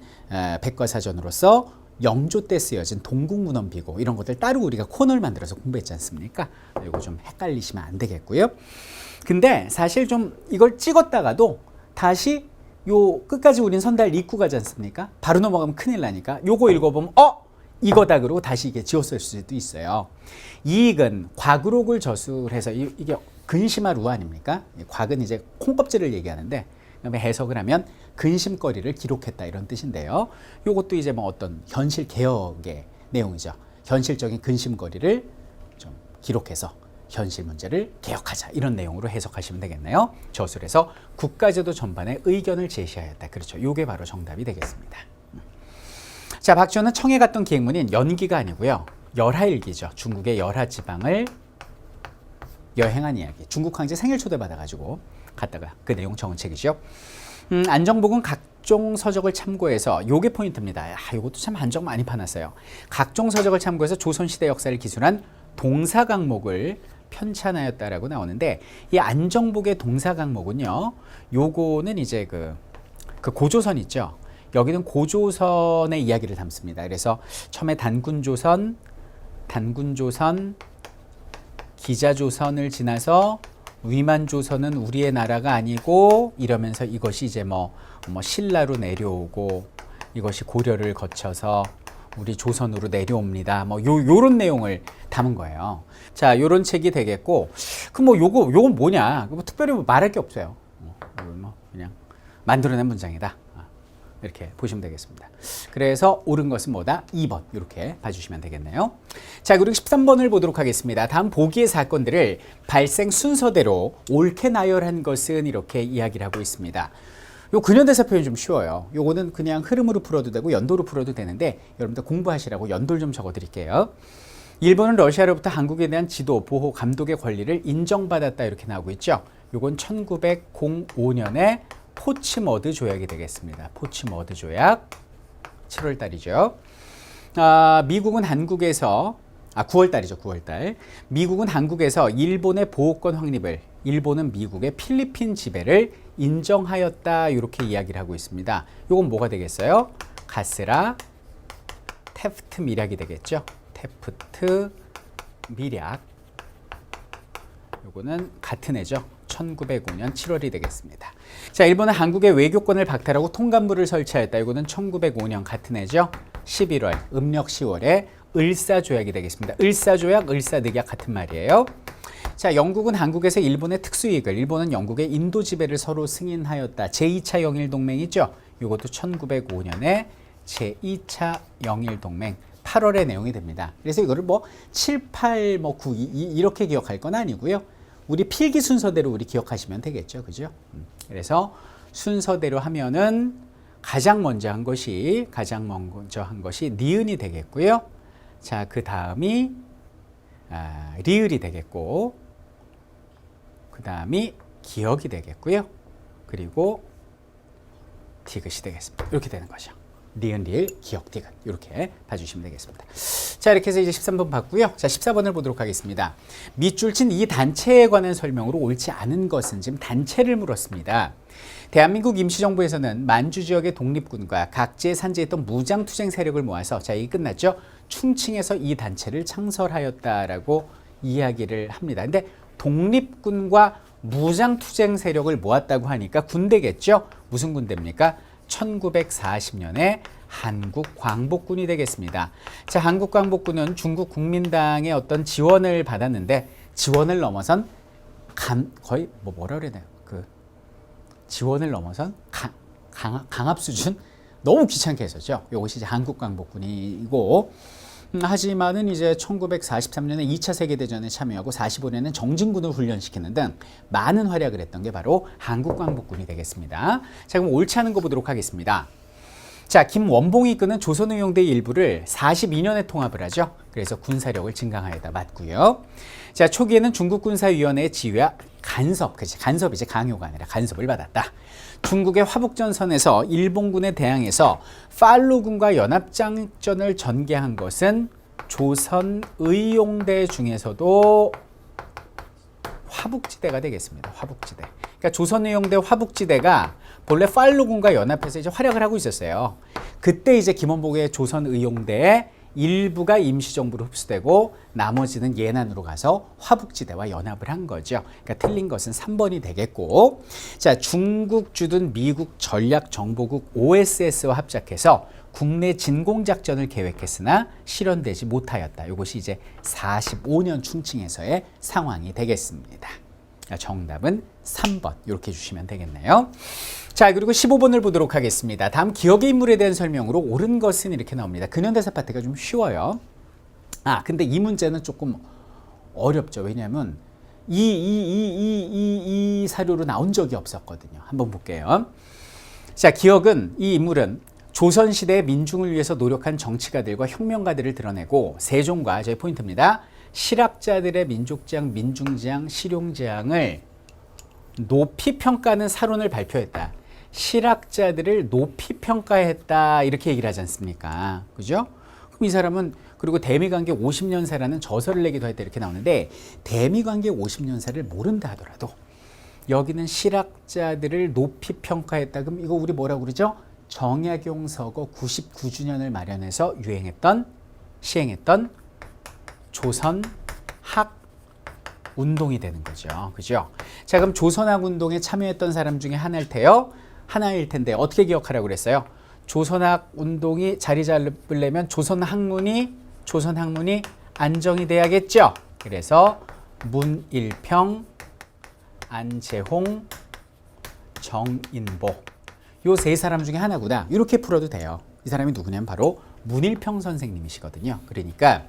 백과사전으로서 영조 때 쓰여진 동국문헌비고 이런 것들 따로 우리가 코너를 만들어서 공부했지 않습니까? 이거 좀 헷갈리시면 안 되겠고요. 근데 사실 좀 이걸 찍었다가도 다시 요 끝까지 우린 선달 읽고 가지 않습니까? 바로 넘어가면 큰일 나니까 요거 읽어보면 이거다 그러고 다시 이게 지웠을 수도 있어요. 이익은 과구록을 저술해서 이게 근심할 우 아닙니까? 곽은 이제 콩껍질을 얘기하는데 그다음에 해석을 하면 근심거리를 기록했다 이런 뜻인데요. 이것도 이제 뭐 어떤 현실 개혁의 내용이죠. 현실적인 근심거리를 좀 기록해서 현실 문제를 개혁하자 이런 내용으로 해석하시면 되겠네요. 저술에서 국가제도 전반에 의견을 제시하였다. 그렇죠. 이게 바로 정답이 되겠습니다. 자, 박지원은 청해 갔던 기행문인 연기가 아니고요. 열하일기죠. 중국의 열하 지방을 여행한 이야기. 중국 황제 생일 초대받아가지고 갔다가 그 내용 적은 책이죠. 안정복은 각종 서적을 참고해서 요게 포인트입니다. 이것도 참 한정 많이 파놨어요. 각종 서적을 참고해서 조선시대 역사를 기술한 동사 강목을 편찬하였다라고 나오는데 이 안정복의 동사 강목은요. 요거는 이제 그 고조선 있죠. 여기는 고조선의 이야기를 담습니다. 그래서 처음에 단군조선, 기자조선을 지나서 위만조선은 우리의 나라가 아니고 이러면서 이것이 이제 뭐 신라로 내려오고 이것이 고려를 거쳐서 우리 조선으로 내려옵니다. 뭐 요런 내용을 담은 거예요. 자, 요런 책이 되겠고 그럼 뭐 요건 뭐냐? 뭐 특별히 뭐 말할 게 없어요. 뭐 그냥 만들어낸 문장이다. 이렇게 보시면 되겠습니다. 그래서 옳은 것은 뭐다? 2번 이렇게 봐주시면 되겠네요. 자, 그리고 13번을 보도록 하겠습니다. 다음 보기의 사건들을 발생 순서대로 옳게 나열한 것은 이렇게 이야기를 하고 있습니다. 요 근현대사 표현이 좀 쉬워요. 요거는 그냥 흐름으로 풀어도 되고 연도로 풀어도 되는데 여러분들 공부하시라고 연도를 좀 적어드릴게요. 일본은 러시아로부터 한국에 대한 지도, 보호, 감독의 권리를 인정받았다 이렇게 나오고 있죠. 요건 1905년에 포츠머드 조약이 되겠습니다. 포츠머드 조약 7월 달이죠. 미국은 한국에서 9월 달이죠. 9월 달. 미국은 한국에서 일본의 보호권 확립을 일본은 미국의 필리핀 지배를 인정하였다. 이렇게 이야기를 하고 있습니다. 이건 뭐가 되겠어요? 가스라 테프트 밀약이 되겠죠. 테프트 밀약. 요거는 같은 해죠. 1905년 7월이 되겠습니다. 자, 일본은 한국의 외교권을 박탈하고 통감부를 설치하였다. 이거는 1905년 같은 해죠. 11월, 음력 10월에 을사조약이 되겠습니다. 을사조약, 을사늑약 같은 말이에요. 자, 영국은 한국에서 일본의 특수이익을, 일본은 영국의 인도 지배를 서로 승인하였다. 제2차 영일동맹이죠. 이것도 1905년에 제2차 영일동맹 8월의 내용이 됩니다. 그래서 이거를 뭐 7, 8, 9 이렇게 기억할 건 아니고요. 우리 필기 순서대로 우리 기억하시면 되겠죠. 그죠? 그래서 순서대로 하면은 가장 먼저 한 것이 니은이 되겠고요. 자, 그 다음이 리을이 되겠고, 그 다음이 기억이 되겠고요. 그리고 디귿이 되겠습니다. 이렇게 되는 거죠. 니은 리을 기억 디귿 이렇게 봐주시면 되겠습니다. 자, 이렇게 해서 이제 13번 봤고요. 자, 14번을 보도록 하겠습니다. 밑줄 친 이 단체에 관한 설명으로 옳지 않은 것은 지금 단체를 물었습니다. 대한민국 임시정부에서는 만주 지역의 독립군과 각지에 산재했던 무장투쟁 세력을 모아서 자, 이게 끝났죠. 충칭에서 이 단체를 창설하였다라고 이야기를 합니다. 근데 독립군과 무장투쟁 세력을 모았다고 하니까 군대겠죠. 무슨 군대입니까? 1940년에 한국광복군이 되겠습니다. 자, 한국광복군은 중국 국민당의 어떤 지원을 받았는데 지원을 넘어선 거의 뭐라 그래야 돼요? 지원을 넘어선 강압 수준? 너무 귀찮게 했었죠. 이것이 이제 한국광복군이고, 하지만은 이제 1943년에 2차 세계대전에 참여하고 45년에 정진군을 훈련시키는 등 많은 활약을 했던 게 바로 한국광복군이 되겠습니다. 자, 그럼 옳지 않은 거 보도록 하겠습니다. 자, 김원봉이 이끄는 조선의용대 일부를 42년에 통합을 하죠. 그래서 군사력을 증강하였다. 맞고요. 자, 초기에는 중국군사위원회의 지휘와 간섭이지 강요가 아니라 간섭을 받았다. 중국의 화북전선에서 일본군에 대항해서 팔루군과 연합작전을 전개한 것은 조선의용대 중에서도 화북지대가 되겠습니다. 화북지대. 그러니까 조선의용대 화북지대가 본래 팔루군과 연합해서 이제 활약을 하고 있었어요. 그때 이제 김원봉의 조선의용대의 일부가 임시정부로 흡수되고 나머지는 예난으로 가서 화북지대와 연합을 한 거죠. 그러니까 틀린 것은 3번이 되겠고, 자, 중국 주둔 미국 전략정보국 OSS와 합작해서 국내 진공작전을 계획했으나 실현되지 못하였다. 이것이 이제 45년 충칭에서의 상황이 되겠습니다. 정답은 3번 이렇게 주시면 되겠네요. 자, 그리고 15번을 보도록 하겠습니다. 다음 기억의 인물에 대한 설명으로 옳은 것은 이렇게 나옵니다. 근현대사 파트가 좀 쉬워요. 근데 이 문제는 조금 어렵죠. 왜냐하면 이 사료로 나온 적이 없었거든요. 한번 볼게요. 자, 기억은 이 인물은 조선시대의 민중을 위해서 노력한 정치가들과 혁명가들을 드러내고 세종과 저희 포인트입니다. 실학자들의 민족지향, 민중지향, 실용지향을 높이 평가하는 사론을 발표했다. 실학자들을 높이 평가했다 이렇게 얘기를 하지 않습니까? 그죠? 그럼 이 사람은 그리고 대미관계 50년사라는 저서를 내기도 했다 이렇게 나오는데 대미관계 50년사를 모른다 하더라도 여기는 실학자들을 높이 평가했다. 그럼 이거 우리 뭐라고 그러죠? 정약용 서거 99주년을 마련해서 시행했던 조선학 운동이 되는 거죠. 그죠? 자, 그럼 조선학 운동에 참여했던 사람 중에 하나일 텐데 어떻게 기억하라고 그랬어요? 조선학 운동이 자리 잡으려면 조선학문이 안정이 돼야겠죠. 그래서 문일평, 안재홍, 정인보 요 세 사람 중에 하나구나. 이렇게 풀어도 돼요. 이 사람이 누구냐면 바로 문일평 선생님이시거든요. 그러니까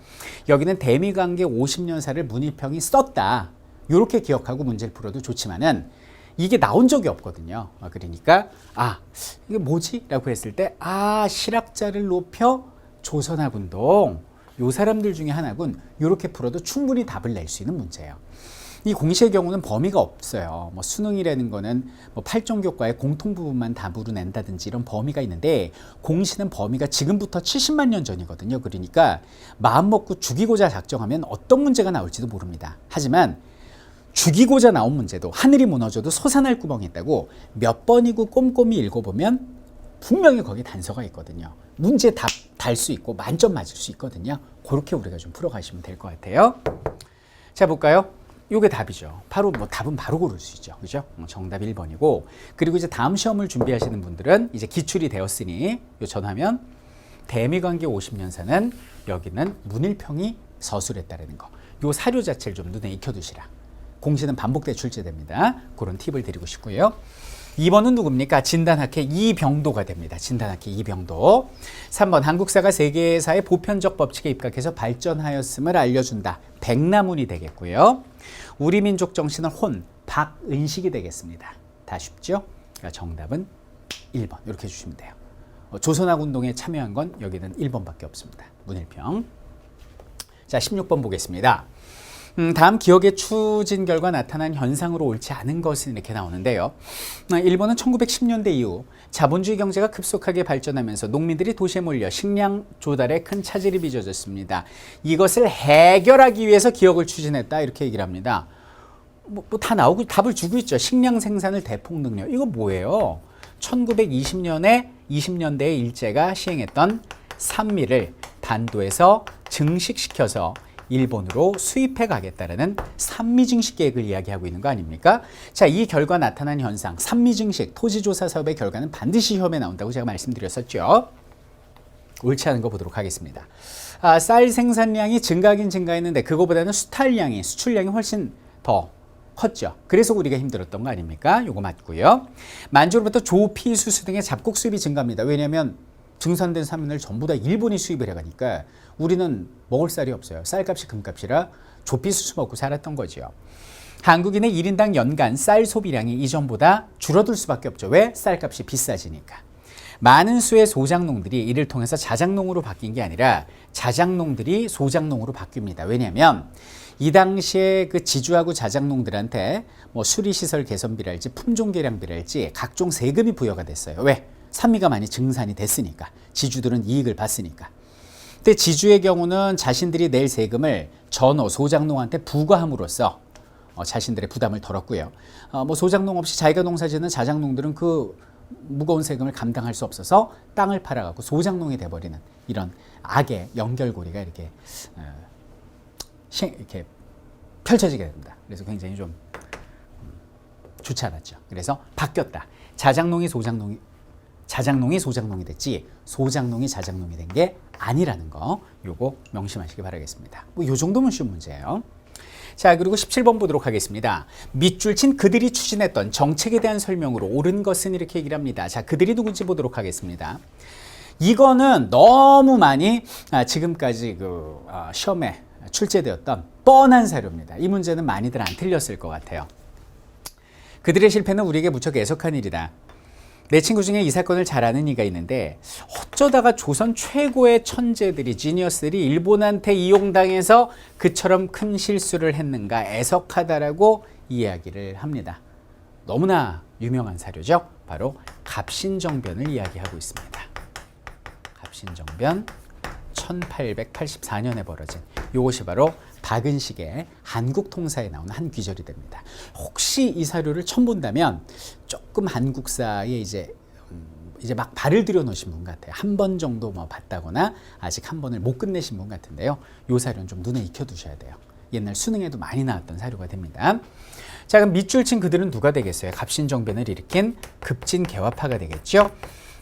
여기는 대미관계 50년사를 문일평이 썼다. 이렇게 기억하고 문제를 풀어도 좋지만은 이게 나온 적이 없거든요. 그러니까 이게 뭐지? 라고 했을 때 실학자를 높여 조선학 운동 요 사람들 중에 하나군. 이렇게 풀어도 충분히 답을 낼 수 있는 문제예요. 이 공시의 경우는 범위가 없어요. 뭐 수능이라는 거는 뭐 8종 교과의 공통 부분만 답으로 낸다든지 이런 범위가 있는데 공시는 범위가 지금부터 70만 년 전이거든요. 그러니까 마음 먹고 죽이고자 작정하면 어떤 문제가 나올지도 모릅니다. 하지만 죽이고자 나온 문제도 하늘이 무너져도 솟아날 구멍이 있다고 몇 번이고 꼼꼼히 읽어보면 분명히 거기에 단서가 있거든요. 문제 답 달 수 있고 만점 맞을 수 있거든요. 그렇게 우리가 좀 풀어가시면 될 것 같아요. 자, 볼까요? 요게 답이죠. 답은 바로 고를 수 있죠. 그죠? 정답 1번이고. 그리고 이제 다음 시험을 준비하시는 분들은 이제 기출이 되었으니 요 전하면 대미관계 50년사는 여기는 문일평이 서술했다는 거. 요 사료 자체를 좀 눈에 익혀두시라. 공시는 반복돼 출제됩니다. 그런 팁을 드리고 싶고요. 2번은 누굽니까? 진단학회 이병도가 됩니다. 진단학회 이병도. 3번 한국사가 세계사의 보편적 법칙에 입각해서 발전하였음을 알려준다. 백나문이 되겠고요. 우리 민족 정신은 박은식이 되겠습니다. 다 쉽죠? 그러니까 정답은 1번 이렇게 해주시면 돼요. 조선학 운동에 참여한 건 여기는 1번밖에 없습니다. 문일평. 자, 16번 보겠습니다. 다음 기억의 추진 결과 나타난 현상으로 옳지 않은 것은 이렇게 나오는데요. 일본은 1910년대 이후 자본주의 경제가 급속하게 발전하면서 농민들이 도시에 몰려 식량 조달에 큰 차질이 빚어졌습니다. 이것을 해결하기 위해서 기억을 추진했다 이렇게 얘기를 합니다. 다 나오고 답을 주고 있죠. 식량 생산을 대폭 능력. 이거 뭐예요? 1920년에 20년대에 일제가 시행했던 산미를 반도에서 증식시켜서 일본으로 수입해 가겠다라는 산미증식 계획을 이야기하고 있는 거 아닙니까? 자, 이 결과 나타난 현상, 산미증식 토지조사 사업의 결과는 반드시 시험에 나온다고 제가 말씀드렸었죠. 옳지 않은 거 보도록 하겠습니다. 쌀 생산량이 증가하긴 증가했는데 그거보다는 수출량이 훨씬 더 컸죠. 그래서 우리가 힘들었던 거 아닙니까? 요거 맞고요. 만주로부터 조, 피, 수수 등의 잡곡 수입이 증가합니다. 왜냐하면 증산된 사면을 전부 다 일본이 수입을 해가니까 우리는 먹을 쌀이 없어요. 쌀값이 금값이라 조피수수 먹고 살았던 거죠. 한국인의 1인당 연간 쌀 소비량이 이전보다 줄어들 수밖에 없죠. 왜? 쌀값이 비싸지니까. 많은 수의 소작농들이 이를 통해서 자작농으로 바뀐 게 아니라 자작농들이 소작농으로 바뀝니다. 왜냐하면 이 당시에 그 지주하고 자작농들한테 뭐 수리시설 개선비랄지 품종개량비랄지 각종 세금이 부여가 됐어요. 왜? 산미가 많이 증산이 됐으니까. 지주들은 이익을 봤으니까. 근데 지주의 경우는 자신들이 낼 세금을 전호, 소작농한테 부과함으로써 자신들의 부담을 덜었고요. 뭐 소작농 없이 자기가 농사짓는 자작농들은 그 무거운 세금을 감당할 수 없어서 땅을 팔아갖고 소작농이 돼버리는 이런 악의 연결고리가 이렇게 펼쳐지게 됩니다. 그래서 굉장히 좀 좋지 않았죠. 그래서 바뀌었다. 자작농이 소작농이 됐지 소작농이 자작농이 된 게 아니라는 거 요거 명심하시기 바라겠습니다. 뭐 요 정도면 쉬운 문제예요. 자, 그리고 17번 보도록 하겠습니다. 밑줄 친 그들이 추진했던 정책에 대한 설명으로 옳은 것은 이렇게 얘기를 합니다. 자, 그들이 누군지 보도록 하겠습니다. 이거는 너무 많이 지금까지 시험에 출제되었던 뻔한 사료입니다. 이 문제는 많이들 안 틀렸을 것 같아요. 그들의 실패는 우리에게 무척 애석한 일이다. 내 친구 중에 이 사건을 잘 아는 이가 있는데 어쩌다가 조선 최고의 천재들이 지니어스들이 일본한테 이용당해서 그처럼 큰 실수를 했는가 애석하다라고 이야기를 합니다. 너무나 유명한 사료죠. 바로 갑신정변을 이야기하고 있습니다. 갑신정변 1884년에 벌어진 이것이 바로 박은식의 한국통사에 나오는 한 귀절이 됩니다. 혹시 이 사료를 처음 본다면 조금 한국사에 이제 막 발을 들여 놓으신 분 같아요. 한 번 정도 뭐 봤다거나 아직 한 번을 못 끝내신 분 같은데요. 이 사료는 좀 눈에 익혀두셔야 돼요. 옛날 수능에도 많이 나왔던 사료가 됩니다. 자, 그럼 밑줄 친 그들은 누가 되겠어요? 갑신정변을 일으킨 급진개화파가 되겠죠.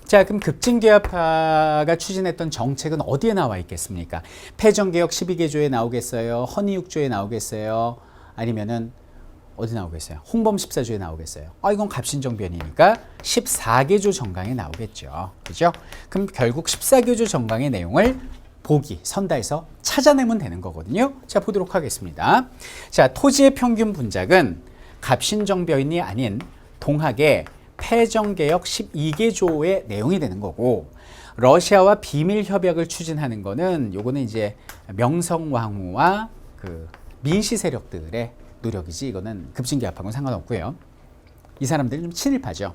자, 그럼 급진개화파가 추진했던 정책은 어디에 나와 있겠습니까? 패전개혁 12개조에 나오겠어요? 허니육조에 나오겠어요? 아니면은 어디 나오겠어요? 홍범 14조에 나오겠어요? 이건 갑신정변이니까 14개조 정강에 나오겠죠. 그죠? 그럼 결국 14개조 정강의 내용을 선다해서 찾아내면 되는 거거든요. 자, 보도록 하겠습니다. 자, 토지의 평균 분작은 갑신정변이 아닌 동학의 패전개혁 12개조의 내용이 되는 거고, 러시아와 비밀 협약을 추진하는 거는 요거는 이제 명성황후와 그 민씨 세력들의 노력이지 이거는 급진개화하고는 상관없고요. 이 사람들은 좀 친일파죠.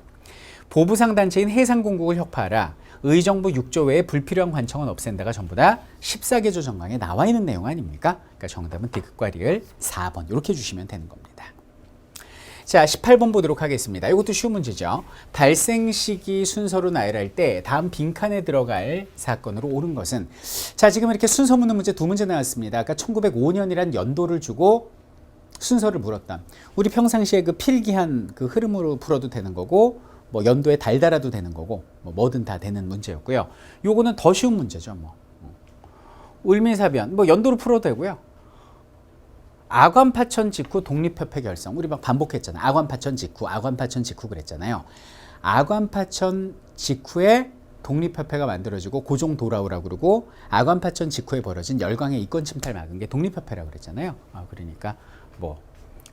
보부상 단체인 해상공국을 혁파하라. 의정부 6조 외에 불필요한 관청은 없앤다가 전부 다 14개조 정강에 나와 있는 내용 아닙니까? 그러니까 정답은 디귿과 리을 4번 이렇게 주시면 되는 겁니다. 자, 18번 보도록 하겠습니다. 이것도 쉬운 문제죠. 발생 시기 순서로 나열할 때 다음 빈칸에 들어갈 사건으로 옳은 것은, 자, 지금 이렇게 순서 묻는 문제 두 문제 나왔습니다. 아까 1905년이란 연도를 주고 순서를 물었다. 우리 평상시에 그 필기한 그 흐름으로 풀어도 되는 거고, 뭐 연도에 달 달아도 되는 거고, 뭐든 다 되는 문제였고요. 요거는 더 쉬운 문제죠. 을미사변, 연도로 풀어도 되고요. 아관파천 직후 독립협회 결성. 우리 막 반복했잖아요. 아관파천 직후 그랬잖아요. 아관파천 직후에 독립협회가 만들어지고 고종 돌아오라고 그러고, 아관파천 직후에 벌어진 열강의 이권 침탈 막은 게 독립협회라고 그랬잖아요. 그러니까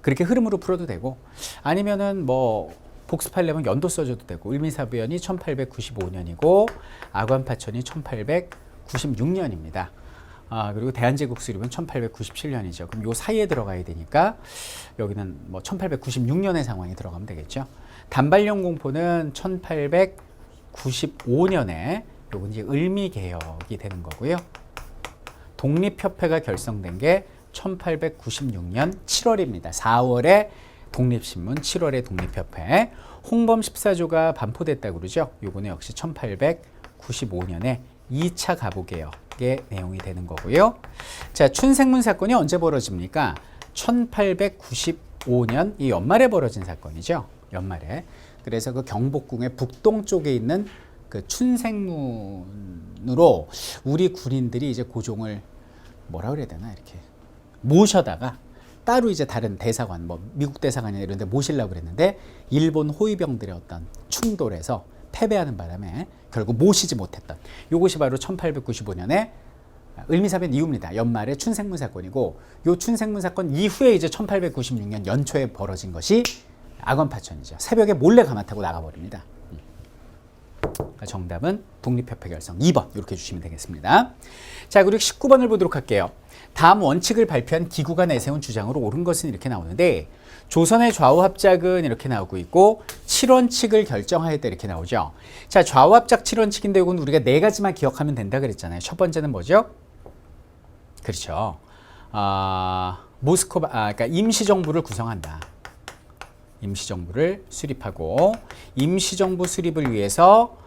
그렇게 흐름으로 풀어도 되고, 아니면은 복습하려면 연도 써줘도 되고, 을미사변이 1895년이고 아관파천이 1896년입니다. 그리고 대한제국 수립은 1897년이죠. 그럼 요 사이에 들어가야 되니까 여기는 뭐 1896년의 상황이 들어가면 되겠죠. 단발령 공포는 1895년에 요건 이제 을미개혁이 되는 거고요. 독립협회가 결성된 게 1896년 7월입니다. 4월에 독립신문, 7월에 독립협회. 홍범 14조가 반포됐다고 그러죠. 요거는 역시 1895년에 2차 가보개혁의 내용이 되는 거고요. 자, 춘생문 사건이 언제 벌어집니까? 1895년 이 연말에 벌어진 사건이죠. 연말에. 그래서 그 경복궁의 북동쪽에 있는 그 춘생문으로 우리 군인들이 이제 고종을 뭐라 그래야 되나 이렇게 모셔다가 따로 이제 다른 대사관, 뭐 미국 대사관이나 이런 데 모시려고 그랬는데 일본 호위병들의 어떤 충돌에서 패배하는 바람에 결국 모시지 못했던 요것이 바로 1895년에 을미사변 이후입니다. 연말에 춘생문 사건이고 요 춘생문 사건 이후에 이제 1896년 연초에 벌어진 것이 악원파천이죠. 새벽에 몰래 가마 타고 나가버립니다. 그러니까 정답은 독립협회 결성 2번 이렇게 주시면 되겠습니다. 자, 그리고 19번을 보도록 할게요. 다음 원칙을 발표한 기구가 내세운 주장으로 옳은 것은 이렇게 나오는데 조선의 좌우합작은 이렇게 나오고 있고 7원칙을 결정하였다 이렇게 나오죠. 자, 좌우합작 7원칙인데 이건 우리가 네 가지만 기억하면 된다 그랬잖아요. 첫 번째는 뭐죠? 그렇죠. 그러니까 임시정부를 구성한다. 임시정부를 수립하고 임시정부 수립을 위해서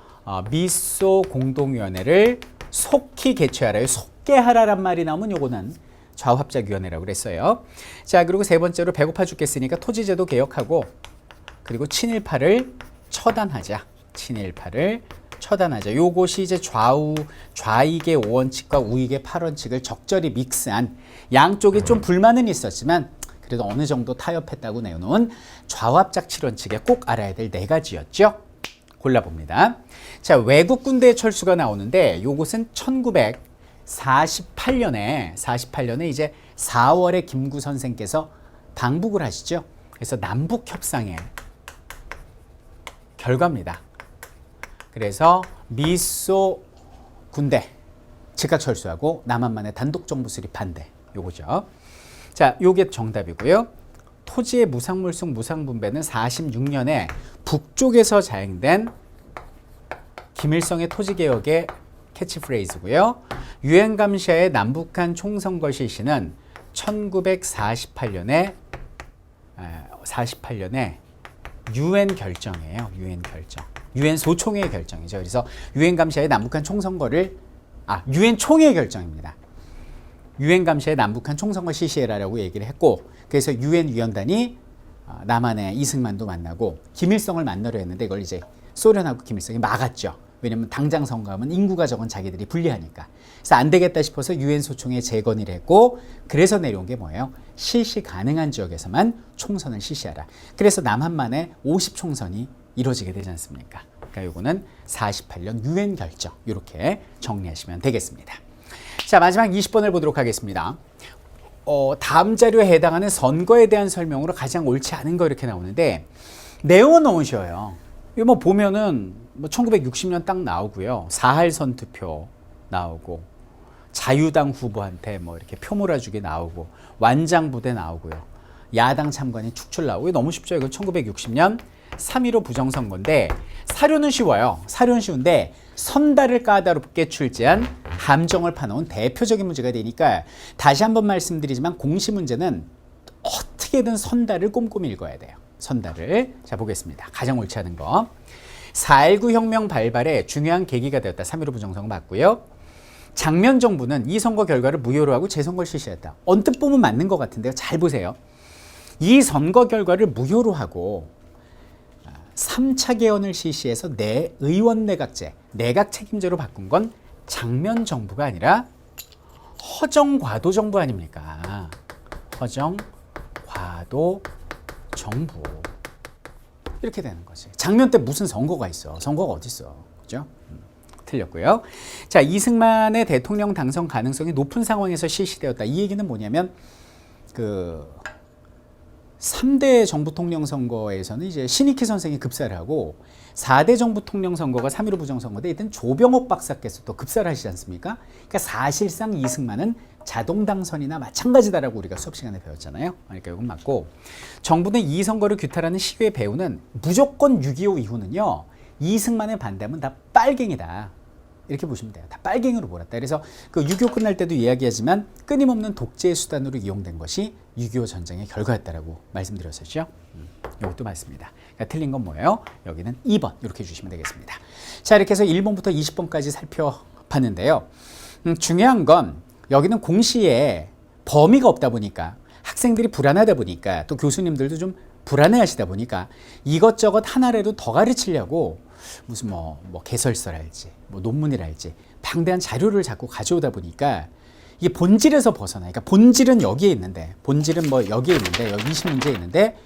미소 공동위원회를 속히 개최하라. 속게 하라란 말이 나오면 요거는 좌우합작위원회라고 그랬어요. 자, 그리고 세 번째로 배고파 죽겠으니까 토지제도 개혁하고 그리고 친일파를 처단하자. 친일파를 처단하자. 요것이 이제 좌익의 5원칙과 우익의 8원칙을 적절히 믹스한 양쪽이 좀 불만은 있었지만 그래도 어느 정도 타협했다고 내놓은 좌우합작 7원칙에 꼭 알아야 될 네 가지였죠. 골라봅니다. 자, 외국 군대의 철수가 나오는데 요것은 1948년에 이제 4월에 김구 선생께서 방북을 하시죠. 그래서 남북 협상의 결과입니다. 그래서 미소 군대 즉각 철수하고 남한만의 단독 정부 수립 반대. 요거죠. 자, 요게 정답이고요. 토지의 무상물승 무상분배는 46년에 북쪽에서 자행된 김일성의 토지개혁의 캐치프레이즈고요. 유엔 감시하에 남북한 총선거 실시는 1948년에 유엔 결정이에요. 유엔 결정. 유엔 소총회의 결정이죠. 그래서 유엔 감시하에 남북한 총선거를 유엔 총회의 결정입니다. 유엔 감시에 남북한 총선거 실시해라라고 얘기를 했고 그래서 유엔 위원단이 남한의 이승만도 만나고 김일성을 만나려 했는데 이걸 이제 소련하고 김일성이 막았죠. 왜냐면 당장 선거하면 인구가 적은 자기들이 불리하니까. 그래서 안 되겠다 싶어서 유엔 소총회 재건의를 했고 그래서 내려온 게 뭐예요? 실시 가능한 지역에서만 총선을 실시하라. 그래서 남한만의 50총선이 이루어지게 되지 않습니까? 그러니까 요거는 48년 유엔 결정 이렇게 정리하시면 되겠습니다. 자, 마지막 20번을 보도록 하겠습니다. 다음 자료에 해당하는 선거에 대한 설명으로 가장 옳지 않은 거 이렇게 나오는데 내용은 너무 쉬워요. 이거 뭐 보면은 1960년 딱 나오고요. 사할선 투표 나오고 자유당 후보한테 뭐 이렇게 표 몰아주기 나오고 완장부대 나오고요. 야당 참관인 축출 나오고 너무 쉽죠. 이거 1960년 3.15 부정선거인데 사료는 쉬워요. 사료는 쉬운데 선달을 까다롭게 출제한 함정을 파놓은 대표적인 문제가 되니까 다시 한번 말씀드리지만 공시 문제는 어떻게든 선달을 꼼꼼히 읽어야 돼요. 선달을. 자, 보겠습니다. 가장 옳지 않은 거. 4.19 혁명 발발에 중요한 계기가 되었다. 3.15 부정선거 맞고요. 장면 정부는 이 선거 결과를 무효로 하고 재선거를 실시했다. 언뜻 보면 맞는 것 같은데요. 잘 보세요. 이 선거 결과를 무효로 하고 3차 개헌을 실시해서 의원 내각제, 내각 책임제로 바꾼 건 장면 정부가 아니라 허정 과도 정부 아닙니까? 허정 과도 정부. 이렇게 되는 거지. 장면 때 무슨 선거가 있어? 선거가 어디 있어? 그죠? 틀렸고요. 자, 이승만의 대통령 당선 가능성이 높은 상황에서 실시되었다. 이 얘기는 뭐냐면 3대 정부 통령 선거에서는 이제 신익희 선생이 급사를 하고 4대 정부 통령 선거가 3.15 부정선거 때 이때 조병옥 박사께서 또 급사를 하시지 않습니까? 그러니까 사실상 이승만은 자동 당선이나 마찬가지다라고 우리가 수업 시간에 배웠잖아요. 그러니까 이건 맞고, 정부는 이 선거를 규탄하는 시위의 배후는 무조건 6.25 이후는요, 이승만의 반대하면 다 빨갱이다, 이렇게 보시면 돼요. 다 빨갱이로 몰았다. 그래서 그 6.25 끝날 때도 이야기하지만 끊임없는 독재의 수단으로 이용된 것이 6.25 전쟁의 결과였다라고 말씀드렸었죠. 이것도 맞습니다. 그러니까 틀린 건 뭐예요? 여기는 2번 이렇게 해주시면 되겠습니다. 자, 이렇게 해서 1번부터 20번까지 살펴봤는데요. 중요한 건 여기는 공시에 범위가 없다 보니까, 학생들이 불안하다 보니까, 또 교수님들도 좀 불안해하시다 보니까 이것저것 하나라도 더 가르치려고 무슨 뭐 개설서랄지 뭐 논문이랄지 방대한 자료를 자꾸 가져오다 보니까 이게 본질에서 벗어나. 그러니까 본질은 여기에 있는데, 본질은 뭐 여기에 있는데, 여기 20문제에 있는데,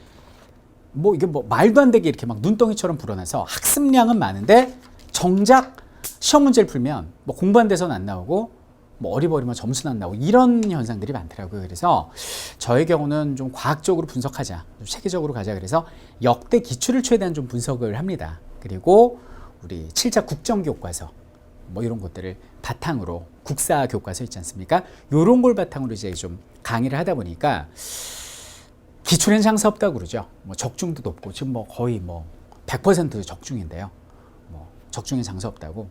뭐 이게 뭐 말도 안 되게 이렇게 막 눈덩이처럼 불어나서 학습량은 많은데 정작 시험 문제를 풀면 뭐 공부한 데서는 안 나오고 뭐 어리버리면 점수는 안 나오고 이런 현상들이 많더라고요. 그래서 저의 경우는 좀 과학적으로 분석하자, 좀 체계적으로 가자. 그래서 역대 기출을 최대한 좀 분석을 합니다. 그리고 우리 7차 국정교과서 뭐 이런 것들을 바탕으로, 국사 교과서 있지 않습니까? 이런 걸 바탕으로 이제 좀 강의를 하다 보니까 기출엔 장사 없다고 그러죠. 뭐 적중도 높고 지금 뭐 거의 뭐 100% 적중인데요. 뭐 적중에 장사 없다고.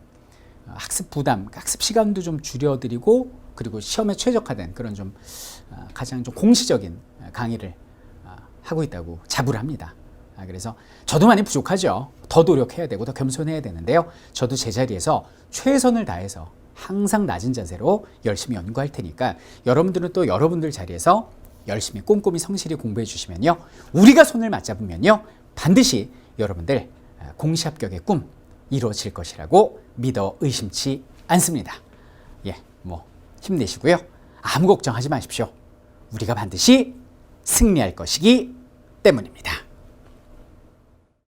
학습 부담, 학습 시간도 좀 줄여드리고, 그리고 시험에 최적화된 그런 좀 가장 좀 공시적인 강의를 하고 있다고 자부를 합니다. 그래서 저도 많이 부족하죠. 더 노력해야 되고 더 겸손해야 되는데요. 저도 제자리에서 최선을 다해서 항상 낮은 자세로 열심히 연구할 테니까 여러분들은 또 여러분들 자리에서 열심히 꼼꼼히 성실히 공부해 주시면요, 우리가 손을 맞잡으면요, 반드시 여러분들 공시 합격의 꿈 이루어질 것이라고 믿어 의심치 않습니다. 예, 뭐 힘내시고요. 아무 걱정하지 마십시오. 우리가 반드시 승리할 것이기 때문입니다.